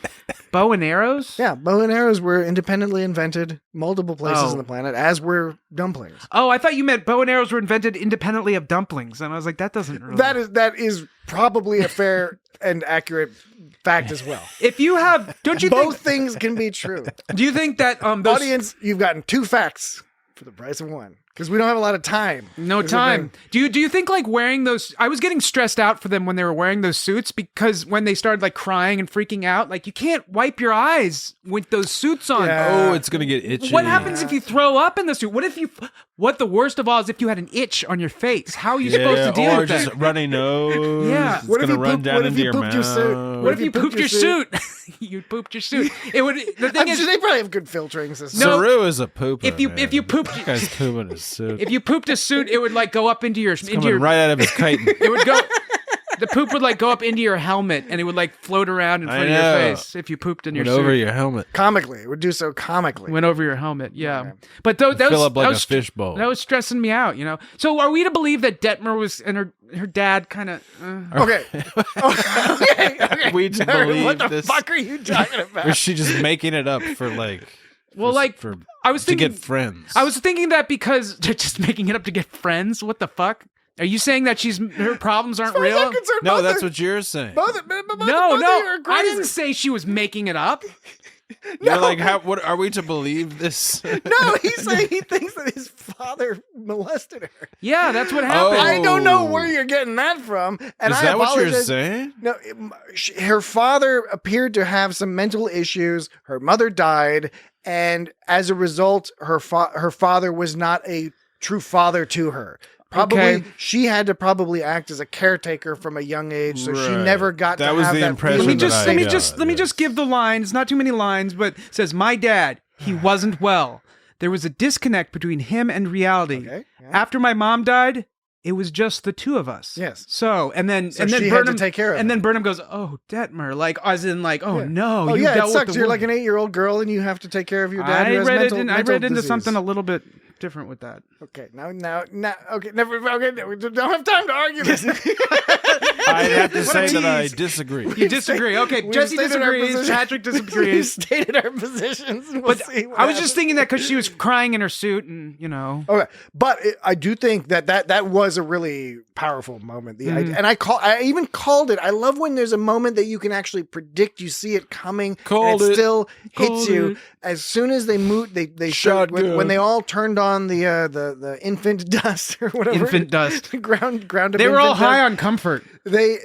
bow and arrows?
Yeah, bow and arrows were independently invented multiple places
Oh.
on the planet, as were dumplings.
Oh, I thought you meant bow and arrows were invented independently of dumplings, and I was like, that doesn't really.
That is probably a fair and accurate fact as well.
If you have, don't you
Both
think?
things can be true.
Do you think that those,
Audience, you've gotten two facts for the price of one. Because we don't have a lot of time.
No
Is the
time.
thing.
Do you think like wearing those? I was getting stressed out for them when they were wearing those suits because when they started like crying and freaking out, like you can't wipe your eyes with those suits on.
Yeah.
Oh, it's gonna get itchy.
What happens if you throw up in the suit? What the worst of all is if you had an itch on your face? How are you supposed to deal
or
with
just
that?
runny nose.
Yeah.
It's
What if
gonna
you
run
poop-
down
what if
into
you
your
pooped your
mouth.
suit?
What if you pooped your suit? You pooped your suit. It would. The thing
I'm
is,
sure they probably have good filtering systems.
No.
Saru is a pooper.
If you-
man.
if you pooped-
that guy's pooping his suit.
if you pooped a suit, it would like go up into your
coming right out of his chitin.
It would go. The poop would like go up into your helmet, and it would like float around in front of your
know.
face if you pooped in your
Went
suit.
over your helmet.
Comically. It would do so comically.
Went over your helmet, yeah.
Okay.
But that
Fill
was,
up like
that
a
was,
fishbowl.
That was stressing me out, you know. So are we to believe that Detmer was and her dad kind of?
Okay. Okay.
We to believe
what the
this?
fuck are you talking about?
Or is she just making it up for like?
Well, like
for
I was
to
thinking,
get friends.
I was thinking that because they're just making it up to get friends. What the fuck? Are you saying that her problems aren't
As far as
real?
I'm concerned,
No,
both
that's
of-
what you're saying.
both of-
No,
both of you are
I
crazy.
didn't say she was making it up.
You're like, how? What are we to believe this?
No, he's saying he thinks that his father molested her.
Yeah, that's what happened.
I don't know where you're getting that from. And
Is
I
that what you're
apologize.
saying?
No, her father appeared to have some mental issues. Her mother died, and as a result, her father was not a true father to her. Probably
Okay.
she had to probably act as a caretaker from a young age, so she
Right.
never got
That
to
was
have
the
that
impression
feeling.
that I got,
Let me
yes.
just give the lines. Not too many lines, but it says my dad. He wasn't well. There was a disconnect between him and reality.
Okay, yeah.
After my mom died, it was just the two of us.
Yes.
So and then
So
and then
she had to
Burnham
take care of
and
it.
then Burnham goes, "Oh, Detmer," like as in like, "Oh no,
Oh
you
yeah,
dealt
it
with
sucks.
the
You're
woman."
like an 8-year-old girl, and you have to take care of your dad.
I
who has
read
mental,
it. I
mental
read into
disease.
something a little bit different with that.
Okay, now, okay, never. Okay, we don't have time to argue this.
I'd have to
What
say
a
that I
tease.
disagree.
You disagree? Okay,
We've
Jesse
stated our
disagrees.
position.
Patrick
We've
disagrees.
stated our positions. And we'll
But
see what
I was just
happens.
thinking that because she was crying in her suit, and you know.
Okay, but I do think that was a really powerful moment. And I even called it. I love when there's a moment that you can actually predict. You see it coming,
Called
and it
it.
still hits
Called
you
it.
as soon as they move. They showed
Shotgun.
when they all turned on the infant dust or whatever.
Infant dust.
ground of
They were all
infant dust.
high on comfort.
They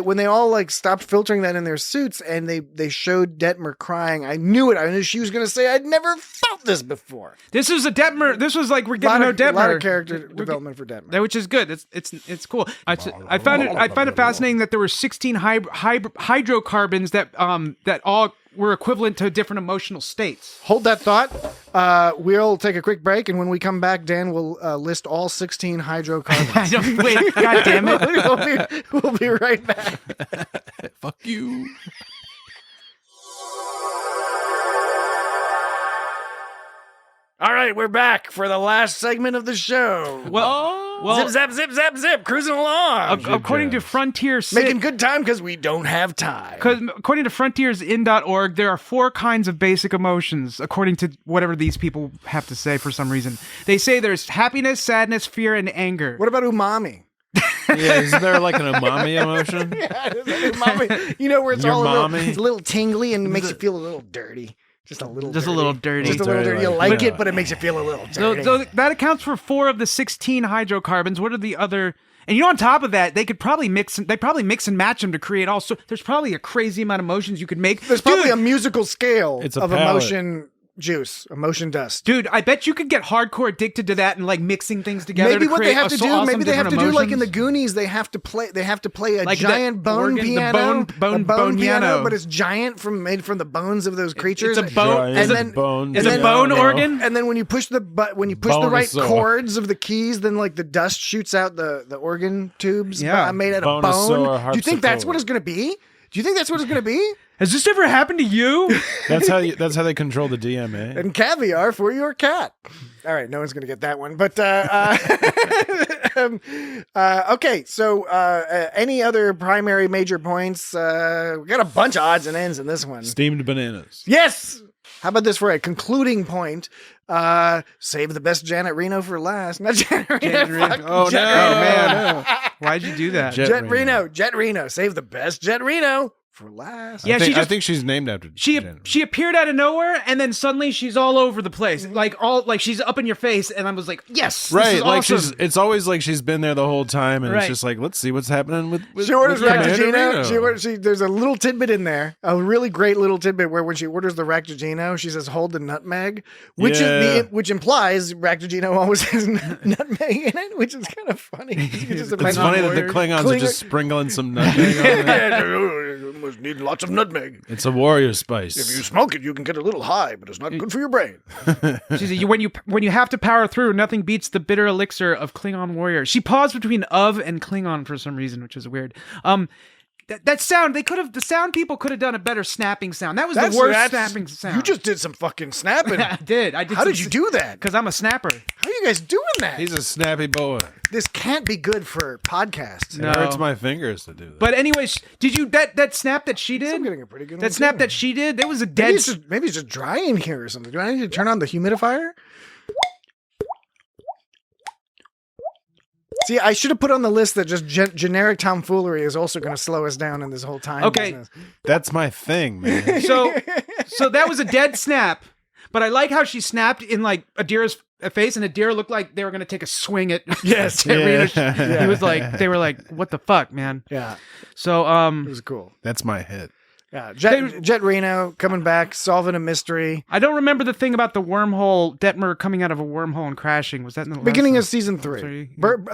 when they all like stopped filtering that in their suits and they showed Detmer crying. I knew it. I knew she was going to say, "I'd never felt this before."
This was a Detmer. This was like we're
A
getting
lot
to know
of
Detmer.
character development for Detmer.
Which is good. It's it's cool. I found it fascinating that there were 16 hydrocarbons that all were equivalent to different emotional states.
Hold that thought. We'll take a quick break, and when we come back, Dan will list all 16 hydrocarbons.
Wait, God damn it.
We'll be right back.
Fuck you.
All right, we're back for the last segment of the show.
Well,
zip, zap, zip, zip, cruising along.
According to Frontier
Making good time because we don't have time.
According to frontiersin.org, there are 4 kinds of basic emotions, according to whatever these people have to say for some reason. They say there's happiness, sadness, fear, and anger.
What about umami?
Yeah, isn't there like an umami emotion?
Yeah, umami. You know, where it's
Your
all
mommy?
it's a little tingly and makes you feel a little dirty. Just a little dirty.
Just a little dirty.
Just a little dirty. You
Like,
like
yeah.
it, but it makes you feel a little dirty.
So that accounts for 4 of the 16 hydrocarbons. What are the other? And on top of that, they could probably mix and match them to create all. So there's probably a crazy amount of emotions you could make.
There's probably a musical scale
It's a
of
palette.
emotion juice, emotion dust.
Dude, I bet you could get hardcore addicted to that and like mixing things together.
Maybe
to
what they
create
have to do,
awesome
maybe they have to
different
do like in the
emotions.
Goonies. They have to play a
Like
giant
the
bone
organ, the
piano,
bone
piano,
piano.
but it's giant made from the bones of those creatures.
It's a bone.
And
Is
then-
it
bone.
is
and
a
then-
bone
no.
organ?
And then when you push the right
Bonosaur.
chords of the keys, then like the dust shoots out the organ tubes.
Yeah.
Made out of
Bonosaur
bone. Do you think that's
harpsichord.
what it's going to be? Do you think that's what it's going to be?
Has this ever happened to you?
That's how they control the DMA.
And caviar for your cat. All right, no one's going to get that one. But okay, so any other primary major points? We got a bunch of odds and ends in this one.
Steamed bananas.
Yes. How about this for a concluding point? Save the best Janet Reno for last. Not Janet Reno. fuck,
Oh,
Jet
no.
Reno.
man. Why'd you do that?
Jet
Jet Reno. Save the best Jet Reno for last.
Yeah,
I think she's named after Janet.
She appeared out of nowhere, and then suddenly she's all over the place, like she's up in your face, and I was like, yes, this
Right,
is
like
awesome.
it's always like she's been there the whole time, and
Right.
it's just like, let's see what's happening with
She orders
with Janet
raktajino.
Reno.
There's a little tidbit in there, a really great little tidbit where when she orders the raktajino, she says, "Hold the nutmeg," which which implies raktajino always has nutmeg in it, which is kind of funny.
It's funny that the Klingons are just sprinkling some nutmeg on it.
You must need lots of nutmeg.
It's a warrior spice.
If you smoke it, you can get a little high, but it's not good for your brain.
She said, when you have to power through, nothing beats the bitter elixir of Klingon warrior. She paused between of and Klingon for some reason, which is weird. That sound, the sound people could have done a better snapping sound. That was the worst snapping sound.
You just did some fucking snapping.
I did.
How did you do that?
Because I'm a snapper.
How are you guys doing that?
He's a snappy boy.
This can't be good for podcasts.
No.
It hurts my fingers to do that.
But anyways, did you that snap that she did?
I'm getting a pretty good one.
That snap
too.
that she did. There was a
Maybe
dead.
it's just dry in here or something. Do I need to turn on the humidifier? See, I should have put on the list that just generic tomfoolery is also going to slow us down in this whole time.
Okay.
business.
That's my thing, man.
So that was a dead snap. But I like how she snapped in like Adira's face, and Adira looked like they were going to take a swing at
Yes.
Reno.
Yeah.
He was like, they were like, what the fuck, man?
Yeah,
So
it was cool.
That's my hit.
Yeah, Jet Reno coming back, solving a mystery.
I don't remember the thing about the wormhole, Detmer coming out of a wormhole and crashing. Was that in the last
Beginning
one?
of season 3.
Sorry.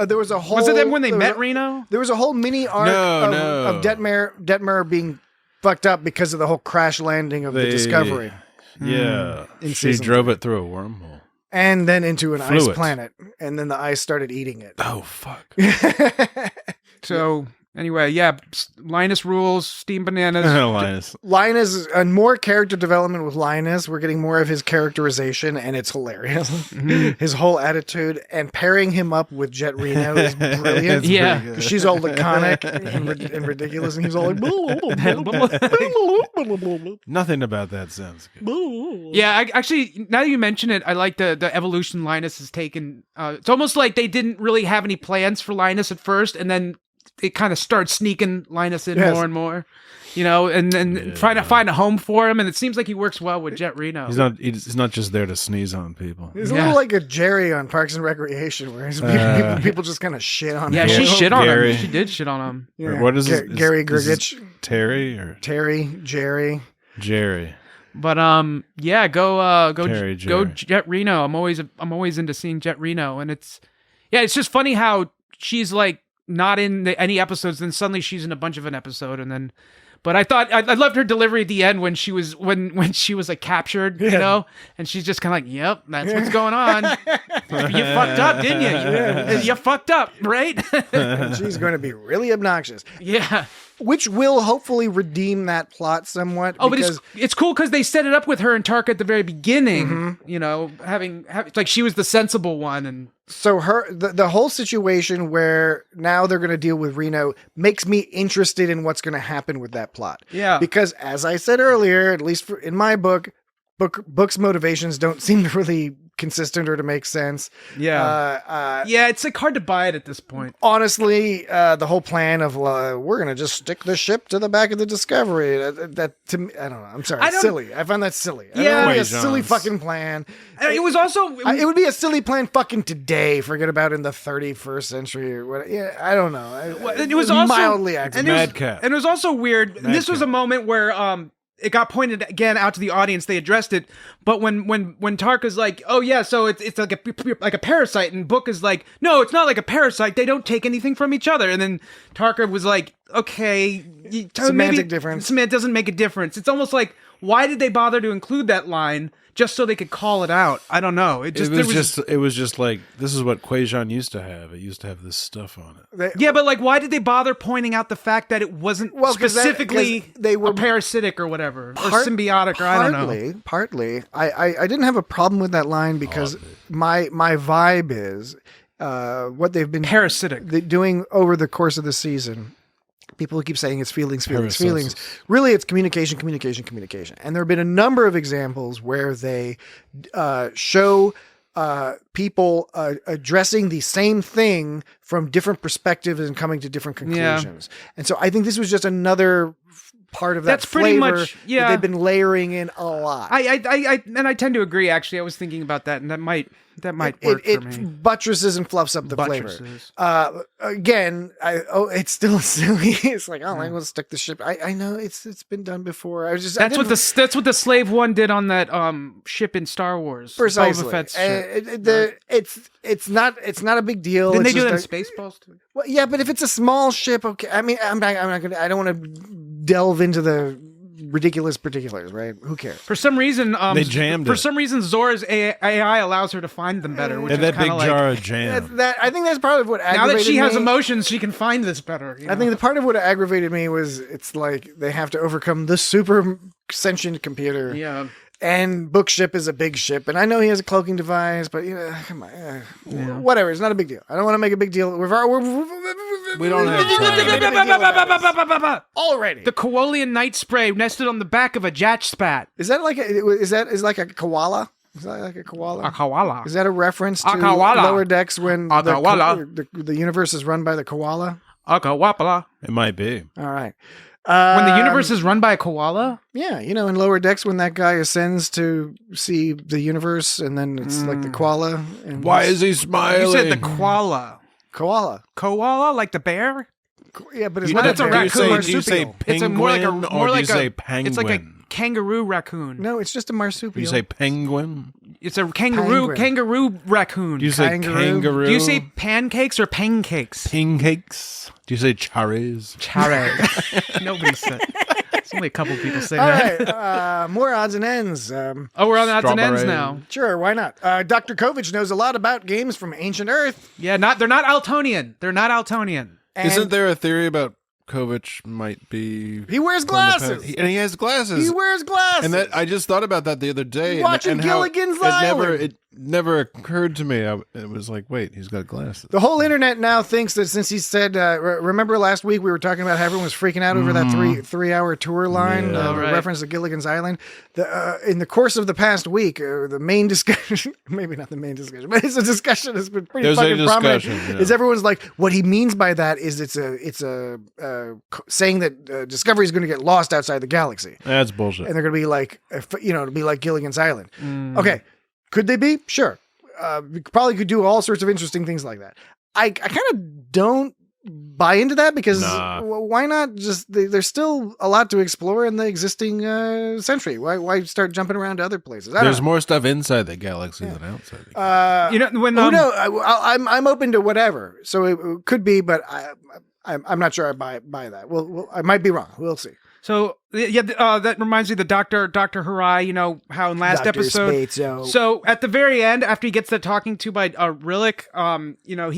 There was a whole.
Was it then when they
there
met
was a-
Reno?
There was a whole mini arc of Detmer being fucked up because of the whole crash landing of the Discovery,
Yeah.
In
She
season
drove it through a wormhole.
and then into an
Flew
ice
it.
planet, and then the ice started eating it.
Oh, fuck.
So anyway, yeah, Linus rules, steam bananas.
Linus.
Linus, and more character development with Linus. We're getting more of his characterization, and it's hilarious. His whole attitude, and pairing him up with Jet Reno is brilliant.
Yeah.
'Cause she's all laconic and ridiculous, and he's all like,
Nothing about that sounds good.
Yeah, actually, now that you mention it, I like the evolution Linus has taken. It's almost like they didn't really have any plans for Linus at first, and then it kind of starts sneaking Linus in
Yes.
more and more, and then trying to find a home for him. And it seems like he works well with Jet Reno.
He's not just there to sneeze on people.
He's a
Yeah.
little like a Jerry on Parks and Recreation, where people just kind of shit on
Yeah,
him.
she shit on
Gary.
him. She did shit on him.
Yeah.
Or what is
Gary
is this
Grgich,
Terry or
Terry, Jerry.
Jerry?
But yeah, go
Terry,
go
Jerry.
Jet Reno. I'm always into seeing Jet Reno, and it's just funny how she's like not in any episodes. Then suddenly she's in a bunch of an episode, and then. But I thought I loved her delivery at the end when she was when she was like captured, you know, and she's just kind of like, "Yep, that's what's going on. You fucked up, didn't you? You fucked up, right?"
She's going to be really obnoxious.
Yeah.
Which will hopefully redeem that plot somewhat.
Oh, but it's cool because they set it up with her and Tarka at the very beginning. You know, having like she was the sensible one, and
so the whole situation where now they're going to deal with Reno makes me interested in what's going to happen with that plot.
Yeah,
because as I said earlier, at least in my book's motivations don't seem to really consistent or to make sense.
Yeah. Yeah, it's like hard to buy it at this point.
Honestly, the whole plan of we're going to just stick the ship to the back of the Discovery, that to me, I don't know. I'm sorry. Silly. I find that silly.
Yeah.
It would be a silly fucking plan.
It was also...
It would be a silly plan fucking today. Forget about in the 31st century or what. Yeah, I don't know.
It was also...
mildly accidental.
And it was also weird. This was a moment where... it got pointed again out to the audience. They addressed it, but when Tarka's like, "Oh yeah, so it's like a parasite," and Book is like, "No, it's not like a parasite. They don't take anything from each other." And then Tarka was like, "Okay,
semantic difference.
It doesn't make a difference." It's almost like, why did they bother to include that line just so they could call it out? I don't know. It
was just like, this is what Quajon used to have. It used to have this stuff on it.
Yeah, but like, why did they bother pointing out the fact that it wasn't specifically
they were
parasitic or whatever, or symbiotic, or I don't know.
Partly, I didn't have a problem with that line because my vibe is what they've been
parasitic
doing over the course of the season. People keep saying it's feelings. Really, it's communication. And there have been a number of examples where they show people addressing the same thing from different perspectives and coming to different conclusions. Yeah. And so I think this was just another part of that flavor
pretty much,
that they've been layering in a lot.
I tend to agree. Actually, I was thinking about that, and that might work for me.
It buttresses and fluffs up the flavor. Again, it's still silly. It's like, let's stick the ship. I know it's been done before. That's
what the slave one did on that ship in Star Wars.
Precisely. It's not a big deal.
Didn't they do that in Spaceballs too?
Well, yeah, but if it's a small ship, okay. I mean, I don't want to delve into the ridiculous particulars, right? Who cares?
For some reason,
they jammed
For some reason, Zora's AI allows her to find them better. Which is
that big
like,
jar of jam.
I think that's part of what aggravated me.
Now that she has emotions, she can find this better.
I think the part of what aggravated me was it's like they have to overcome the super sentient computer.
Yeah.
And Book ship is a big ship, and I know he has a cloaking device, but come on, whatever. It's not a big deal. I don't want to make a big deal. We
don't have time.
Already.
The Koalian night spray nested on the back of a Jatch spat.
Is that like a koala? Is that like a koala?
A koala.
Is that a reference to Lower Decks when the universe is run by the koala?
A koala.
It might be.
All right.
When the universe is run by a koala?
Yeah, in Lower Decks when that guy ascends to see the universe and then it's like the koala. And
why is he smiling?
You said the koala.
Koala.
Koala, like the bear?
Yeah, but it's not a
raccoon. Do you say penguin or do you say penguin?
It's like a kangaroo raccoon.
No, it's just a marsupial.
Do you say penguin?
It's a kangaroo raccoon.
Do you say kangaroo?
Do you say pancakes or pancakes?
Pancakes. Do you say chares?
Chares. Nobody said. There's only a couple people say
that. All right, more odds and ends.
We're on odds and ends now.
Sure, why not? Dr. Kovich knows a lot about games from ancient Earth.
Yeah, they're not Altonian.
Isn't there a theory about Kovich might be...
He wears glasses!
And he has glasses!
He wears glasses!
And I just thought about that the other day.
Watching Gilligan's Island!
It never occurred to me. It was like, wait, he's got glasses.
The whole internet now thinks that since he said... remember last week we were talking about how everyone was freaking out over that three-hour tour line? Reference to Gilligan's Island? In the course of the past week, the main discussion... maybe not the main discussion, but it's a discussion that's been pretty fucking prominent. Is everyone's like, what he means by that is it's a saying that Discovery is going to get lost outside the galaxy.
That's bullshit.
And they're going to be like, to be like Gilligan's Island. Okay. Could they be? Sure. We probably could do all sorts of interesting things like that. I kind of don't buy into that because
Nah.
why not just there's still a lot to explore in the existing century. Why start jumping around to other places? I don't
There's
know.
more stuff inside the galaxy than outside. The galaxy.
You know, when
I'm open to whatever. So it could be, but I'm not sure I buy that. I might be wrong. We'll see.
So yeah, that reminds me of the Dr. Harai, you know, how in last
Dr.
episode.
Spatio.
So at the very end, after he gets the talking to by Rillick, you know,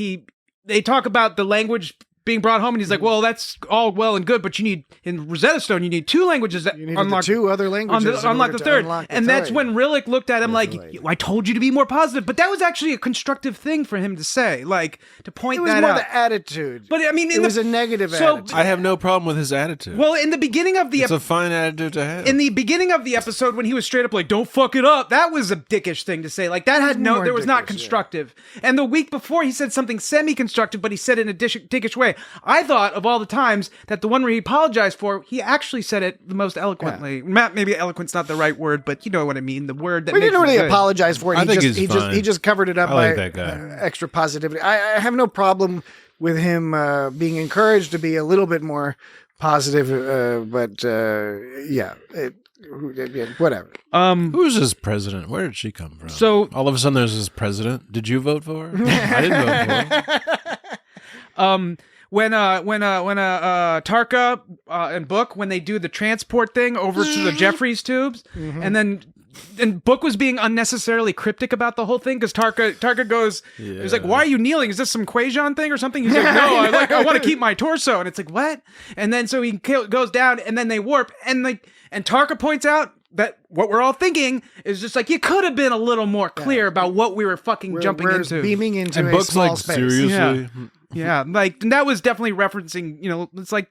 they talk about the language being brought home, and he's like, well, that's all well and good, but you need, in Rosetta Stone, you need 2 languages that
You need
unlock
2 other languages.
unlock the third. And that's
third.
when Rillick looked at him like,
Definitely.
I told you to be more positive. But that was actually a constructive thing for him to say, like, to point
It was
that
more
out.
the attitude.
But I mean,
it was a negative attitude.
I have no problem with his attitude.
well, in the beginning of the
it's a fine attitude to have.
in the beginning of the episode when he was straight up like, don't fuck it up, that was a dickish thing to say. Like, that had
more
there was not
dickish,
constructive. And the week before he said something semi-constructive, but he said it in a dickish way. I thought of all the times that the one where he apologized for, he actually said it the most eloquently. Maybe eloquent's not the right word, but you know what I mean. The word that
We
makes
didn't really
it good.
apologize for it.
I think he's fine.
He just covered it up
I
by
like that guy.
extra positivity. I have no problem with him being encouraged to be a little bit more positive, but whatever.
Who's his president? Where did she come from?
So-
all of a sudden there's this president. Did you vote for her? I didn't vote for her.
When Tarka and Book, when they do the transport thing over to the Jeffries tubes, and Book was being unnecessarily cryptic about the whole thing because Tarka goes, he's like, why are you kneeling? Is this some Quajon thing or something? He's like, no, I want to keep my torso. And it's like, what? And then so he goes down, and then they warp, and Tarka points out that what we're all thinking is just like, you could have been a little more clear about what we were fucking jumping
We're
into.
beaming into
And
a
Book's
small
like,
space.
seriously?
Yeah, like, and that was definitely referencing, you know, it's like,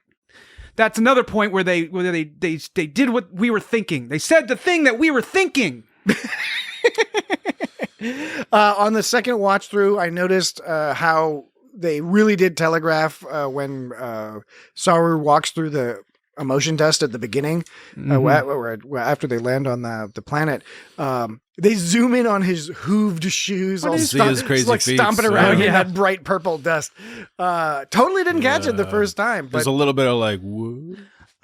that's another point where they did what we were thinking. They said the thing that we were thinking.
On the second watch through, I noticed how they really did telegraph when Saru walks through the emotion test at the beginning, after they land on the planet. They zoom in on his hooved shoes, all
see his crazy
like
feet,
stomping
so-
around
Oh,
in
yeah.
that bright purple dust. Totally didn't catch it the first time, but
There's a little bit of like, whoa.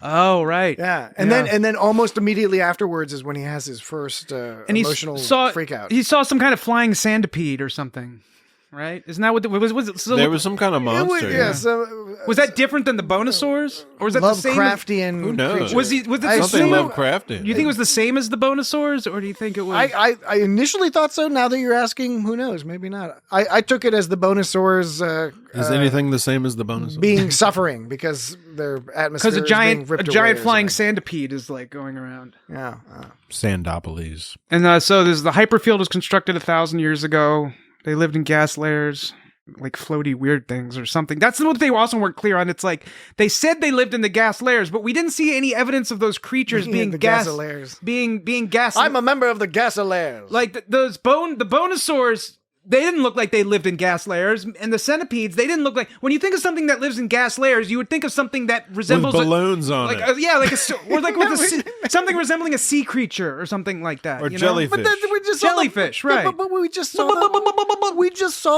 Oh, right.
yeah, and then almost immediately afterwards is when he has his first
And he
emotional
saw
freak out.
He saw some kind of flying centipede or something, right? Isn't that what was it? So
There was some kind of monster.
was that different than the Bonosaurs, or was that the same?
Lovecraftian.
Who knows?
creature.
Was it
I
the
Something
same?
Lovecraftian.
Do you think it was the same as the Bonosaurs, or do you think it was?
I initially thought so. Now that you're asking, who knows? Maybe not. I took it as the Bonosaurs
Is anything the same as the bonus?
being suffering because their atmosphere
because a
is
giant
being ripped
giant
away or
flying
something.
centipede is like going around.
Yeah.
Sandopolis.
And so there's the hyperfield was constructed 1,000 years ago. They lived in gas layers, like floaty weird things or something. That's what they also weren't clear on. It's like they said they lived in the gas layers, but we didn't see any evidence of those creatures
Yeah,
being
the
gas
Gasolaires.
being gas.
I'm a member of the Gasolaires.
like the Bonosaurs. They didn't look like they lived in gas layers, and the centipedes. They didn't look like. When you think of something that lives in gas layers, you would think of something that resembles
With balloons on
like
it.
yeah, like or like with something resembling a sea creature or something like that,
Or
you know?
jellyfish.
But then we just saw
Jellyfish, right.
But we just saw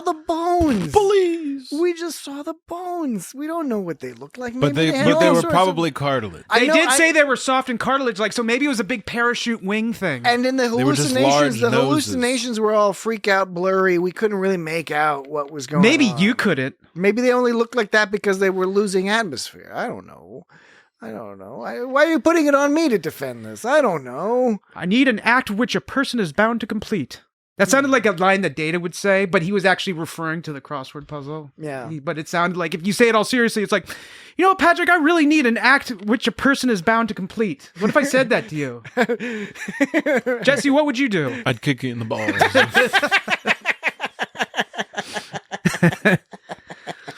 the bones.
Please.
We just saw the bones. We don't know what they look like.
But
Maybe
they
had all
were
sorts of-
probably cartilage.
I
They
know,
did say they were soft and cartilage, like, so maybe it was a big parachute wing thing.
And in the
They were just large
hallucinations, the
noses.
hallucinations were all freak out, blurry. We couldn't really make out what was going on.
Maybe you couldn't.
Maybe they only looked like that because they were losing atmosphere. I don't know. Why are you putting it on me to defend this? I don't know.
I need an act which a person is bound to complete. That sounded like a line that Data would say, but he was actually referring to the crossword puzzle.
Yeah.
But it sounded like, if you say it all seriously, it's like, you know, Patrick, I really need an act which a person is bound to complete. What if I said that to you? Jesse, what would you do?
I'd kick you in the balls.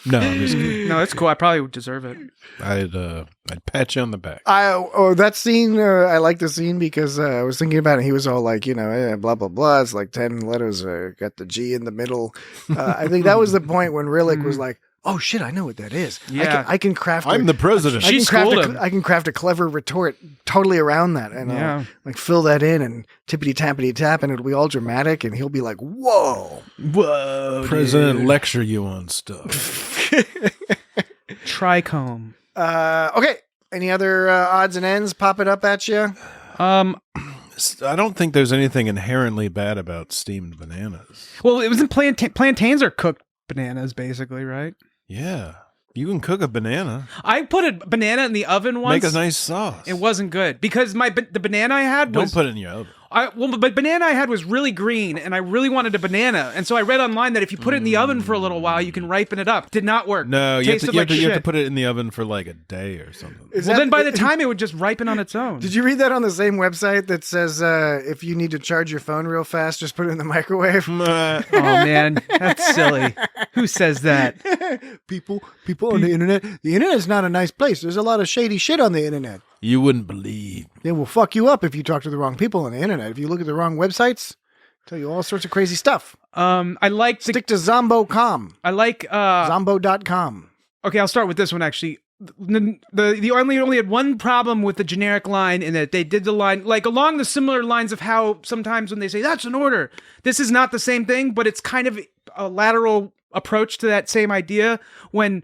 No, I'm just kidding.
No, it's cool. I probably would deserve it.
I'd pat you on the back.
That scene, I like the scene because I was thinking about it. He was all like, blah, blah, blah. It's like 10 letters, got the G in the middle. I think that was the point when Rillick was like, oh shit, I know what that is.
Yeah.
I can craft
I'm the president.
She schooled him.
I can craft a clever retort totally around that and
Yeah.
like fill that in and tippity tappity tap and it'll be all dramatic and he'll be like, whoa.
Whoa.
President lecture you on stuff.
Trichome.
Okay. Any other odds and ends popping up at you?
I don't think there's anything inherently bad about steamed bananas.
Well, it wasn't plantains are cooked bananas, basically, right?
Yeah. You can cook a banana.
I put a banana in the oven once.
Make a nice sauce.
It wasn't good because the banana I had was...
Don't put it in your oven.
But banana I had was really green, and I really wanted a banana, and so I read online that if you put it in the oven for a little while, you can ripen it up. Did not work.
No, you have
Tasted
to put it in the oven for like a day or something.
Then by the time it would just ripen on its own.
Did you read that on the same website that says if you need to charge your phone real fast, just put it in the microwave?
Oh man, that's silly. Who says that?
People on the internet. The internet's not a nice place. There's a lot of shady shit on the internet.
You wouldn't believe.
They will fuck you up if you talk to the wrong people on the internet. If you look at the wrong websites, tell you all sorts of crazy stuff.
I like
Stick to Zombo.com.
I like
Zombo.com.
Okay, I'll start with this one actually. The only had one problem with the generic line in that they did the line like along the similar lines of how sometimes when they say that's an order, this is not the same thing, but it's kind of a lateral approach to that same idea when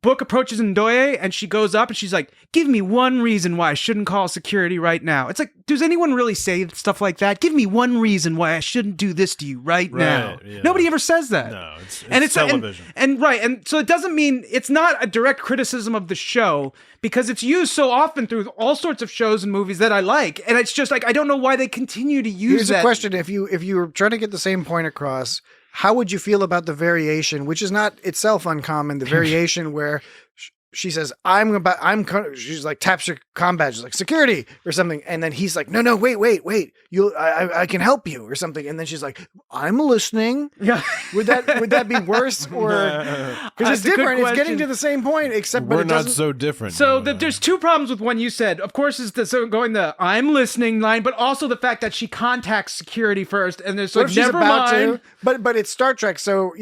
Book approaches Ndoye and she goes up and she's like, give me one reason why I shouldn't call security right now. It's like, does anyone really say stuff like that? Give me one reason why I shouldn't do this to you right now.
Yeah.
Nobody ever says that.
No, it's television.
And so it doesn't mean it's not a direct criticism of the show because it's used so often through all sorts of shows and movies that I like. And it's just like, I don't know why they continue to use
Here's
that.
a question. If you were trying to get the same point across, how would you feel about the variation, which is not itself uncommon, the variation where she says, she's like, taps her comm badge, like security or something. And then he's like, no, wait. I can help you or something. And then she's like, I'm listening.
Yeah.
Would that be worse? Or because it's different. It's getting to the same point, except
we're
but it
not
doesn't.
so different.
So there's two problems with one you said. Of course, is going the I'm listening line, but also the fact that she contacts security first, and there's
What
like
if she's
never
about
mind.
to? But it's Star Trek, so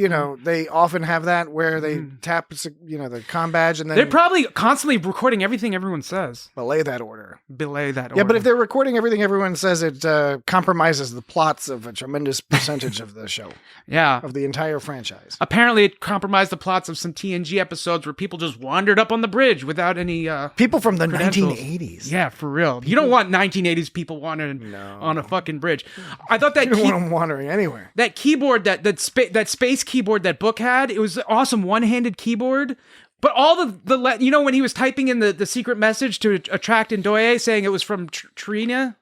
they often have that where they tap the comm badge and then
They're probably constantly recording everything everyone says.
belay that order.
Belay that.
Yeah, but
order.
if they're recording everything everyone says, it compromises the plots of a tremendous percentage of the show,
yeah.
of the entire franchise.
Apparently, it compromised the plots of some TNG episodes where people just wandered up on the bridge without any.
People from the
credentials.
1980s.
Yeah, for real. You don't want 1980s people wandering on a fucking bridge. I thought that
You don't want them wandering anywhere.
that keyboard, that space keyboard that Book had, it was an awesome one-handed keyboard. But all the when he was typing in the secret message to attract Ndoye, saying it was from Trina,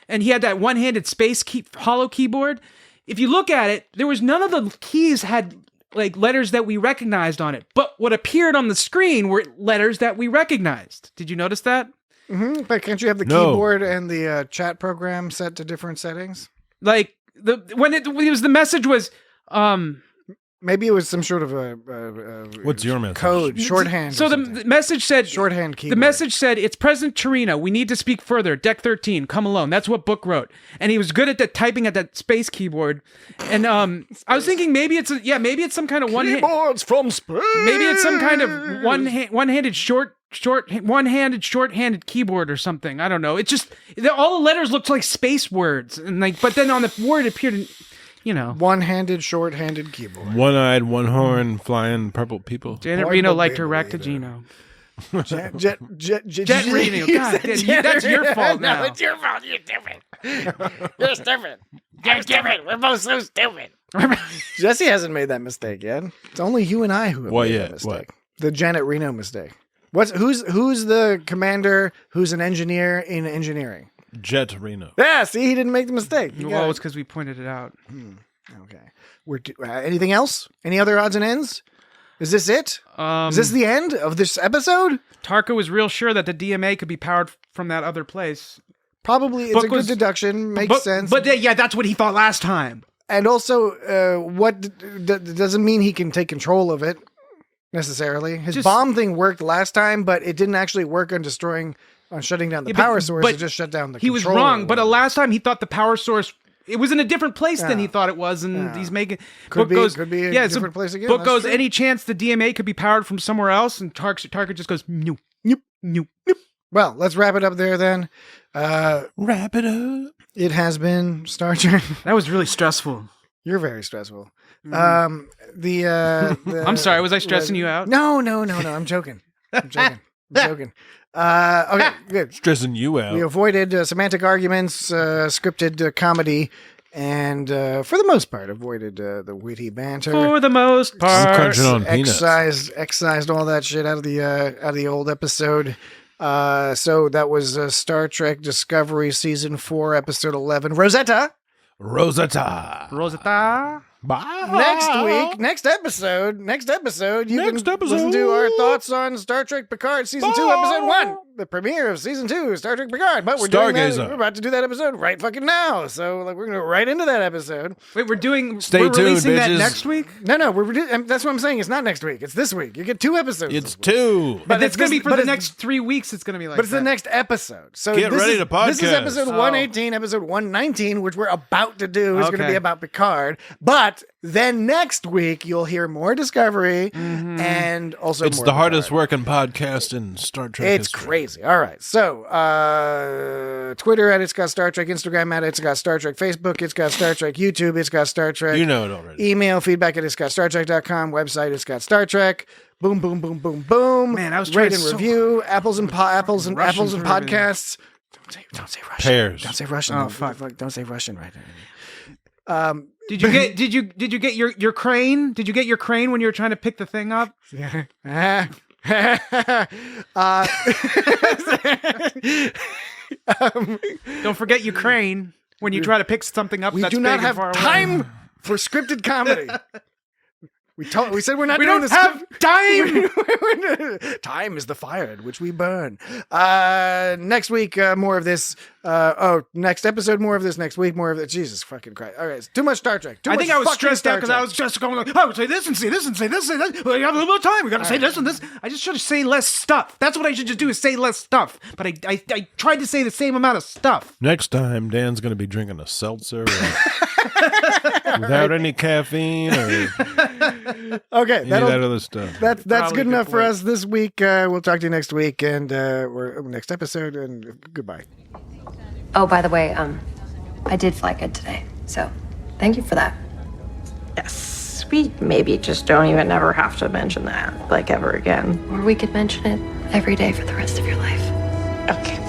and he had that one-handed space hollow keyboard. If you look at it, there was none of the keys had like letters that we recognized on it. But what appeared on the screen were letters that we recognized. Did you notice that?
Mm-hmm. But can't you have the keyboard and the chat program set to different settings?
Like the message was.
Maybe it was some sort of a
What's your message?
code, shorthand.
So the message said
shorthand keyboard.
The message said, "It's President Torino. We need to speak further. Deck 13. Come alone." That's what Book wrote, and he was good at typing at that space keyboard. And I was thinking maybe it's some kind of
keyboards from space.
Maybe it's some kind of one-handed short-handed keyboard or something. I don't know. It's just all the letters looked like space words, and but then on the word it appeared in.
One-handed, short-handed keyboard.
One-eyed, one-horn, flying purple people.
Janet Reno liked her raktajino.
Jet
Reno. God, that's your fault now.
No, it's your fault. You're stupid. You're stupid. I'm stupid. We're both so stupid.
Jesse hasn't made that mistake yet. It's only you and I who have made that mistake.
What?
The Janet Reno mistake. Who's the commander who's an engineer in engineering?
Jet Reno.
Yeah, see, he didn't make the mistake.
Well, it's because we pointed it out.
Okay. Anything else? Any other odds and ends? Is this it? Is this the end of this episode?
Tarka was real sure that the DMA could be powered from that other place.
Probably. It's a good deduction. Makes sense.
But that's what he thought last time.
And also, what doesn't mean he can take control of it necessarily. His bomb thing worked last time, but it didn't actually work on shutting down the power source. It just shut down the controller.
He was wrong, but last time he thought the power source, it was in a different place than he thought it was, and he's making...
Could be a different place again.
Book goes, any chance the DMA could be powered from somewhere else? And Tarka just goes, nope.
Well, let's wrap it up there then.
Wrap it up.
It has been Star Trek.
That was really stressful.
You're very stressful.
Mm.
The
I'm sorry, was I stressing you out?
No. I'm joking. Okay, good.
Stressing you out.
We avoided semantic arguments, scripted comedy, and for the most part, avoided the witty banter.
For the most
I'm
part.
crunching on peanuts.
Excised all that shit out of the old episode. So that was Star Trek Discovery Season 4, Episode 11, Rosetta.
Rosetta.
Bye. Next episode, you can listen to our thoughts on Star Trek Picard Season 2, Episode 1, the premiere of Season 2, Star Trek Picard. But we're about to do that episode right fucking now. So we're going to go right into that episode.
Wait, we're
tuned,
releasing that
bitches.
next week?
No, that's what I'm saying. It's not next week. It's this week. You get 2 episodes.
It's 2.
But it's going to be for the next 3 weeks. It's going to be like
But it's the next episode. So
Get ready to podcast.
This is episode 118, episode 119, which we're about to do is going to be about Picard. But then next week, you'll hear more Discovery and also
It's
more
the hardest
Picard.
working podcast in Star Trek
It's
history.
crazy. All right. So, Twitter at It's Got Star Trek, Instagram at It's Got Star Trek, Facebook, It's Got Star Trek, YouTube, It's Got Star Trek.
You know it already.
Email feedback at itsgotstartrek.com, website It's Got Star Trek. Boom, boom, boom, boom, boom.
Man, I was trying
rate and
so
review. Apples and
Russian
podcasts. Don't say Russian.
Pears.
Don't say Russian.
Oh, fuck.
Don't say Russian right now.
Did you get your crane? Did you get your crane when you were trying to pick the thing up? Don't forget your crane when you try to pick something up.
We
that's
do not
big and
have
far away.
time for scripted comedy. We said we're not
We
doing
don't
this.
have time.
Time is the fire at which we burn. Next week, more of this. Next episode, more of this. Next week, more of that. Jesus fucking Christ! All right, it's too much Star Trek.
I think I was stressed out because I was just going like, I would say this and say this and say this and say that. We have a little more time. We got to say this and this. I just should say less stuff. That's what I should just do is say less stuff. But I tried to say the same amount of stuff.
Next time, Dan's going to be drinking a seltzer without any caffeine or
Okay,
any of that other stuff.
that's
Probably
good enough
good
for
point.
us this week. We'll talk to you next week, and we're next episode. And goodbye.
Oh, by the way, I did fly good today, so thank you for that.
Yes, we maybe just don't even ever have to mention that, like, ever again.
Or we could mention it every day for the rest of your life.
Okay.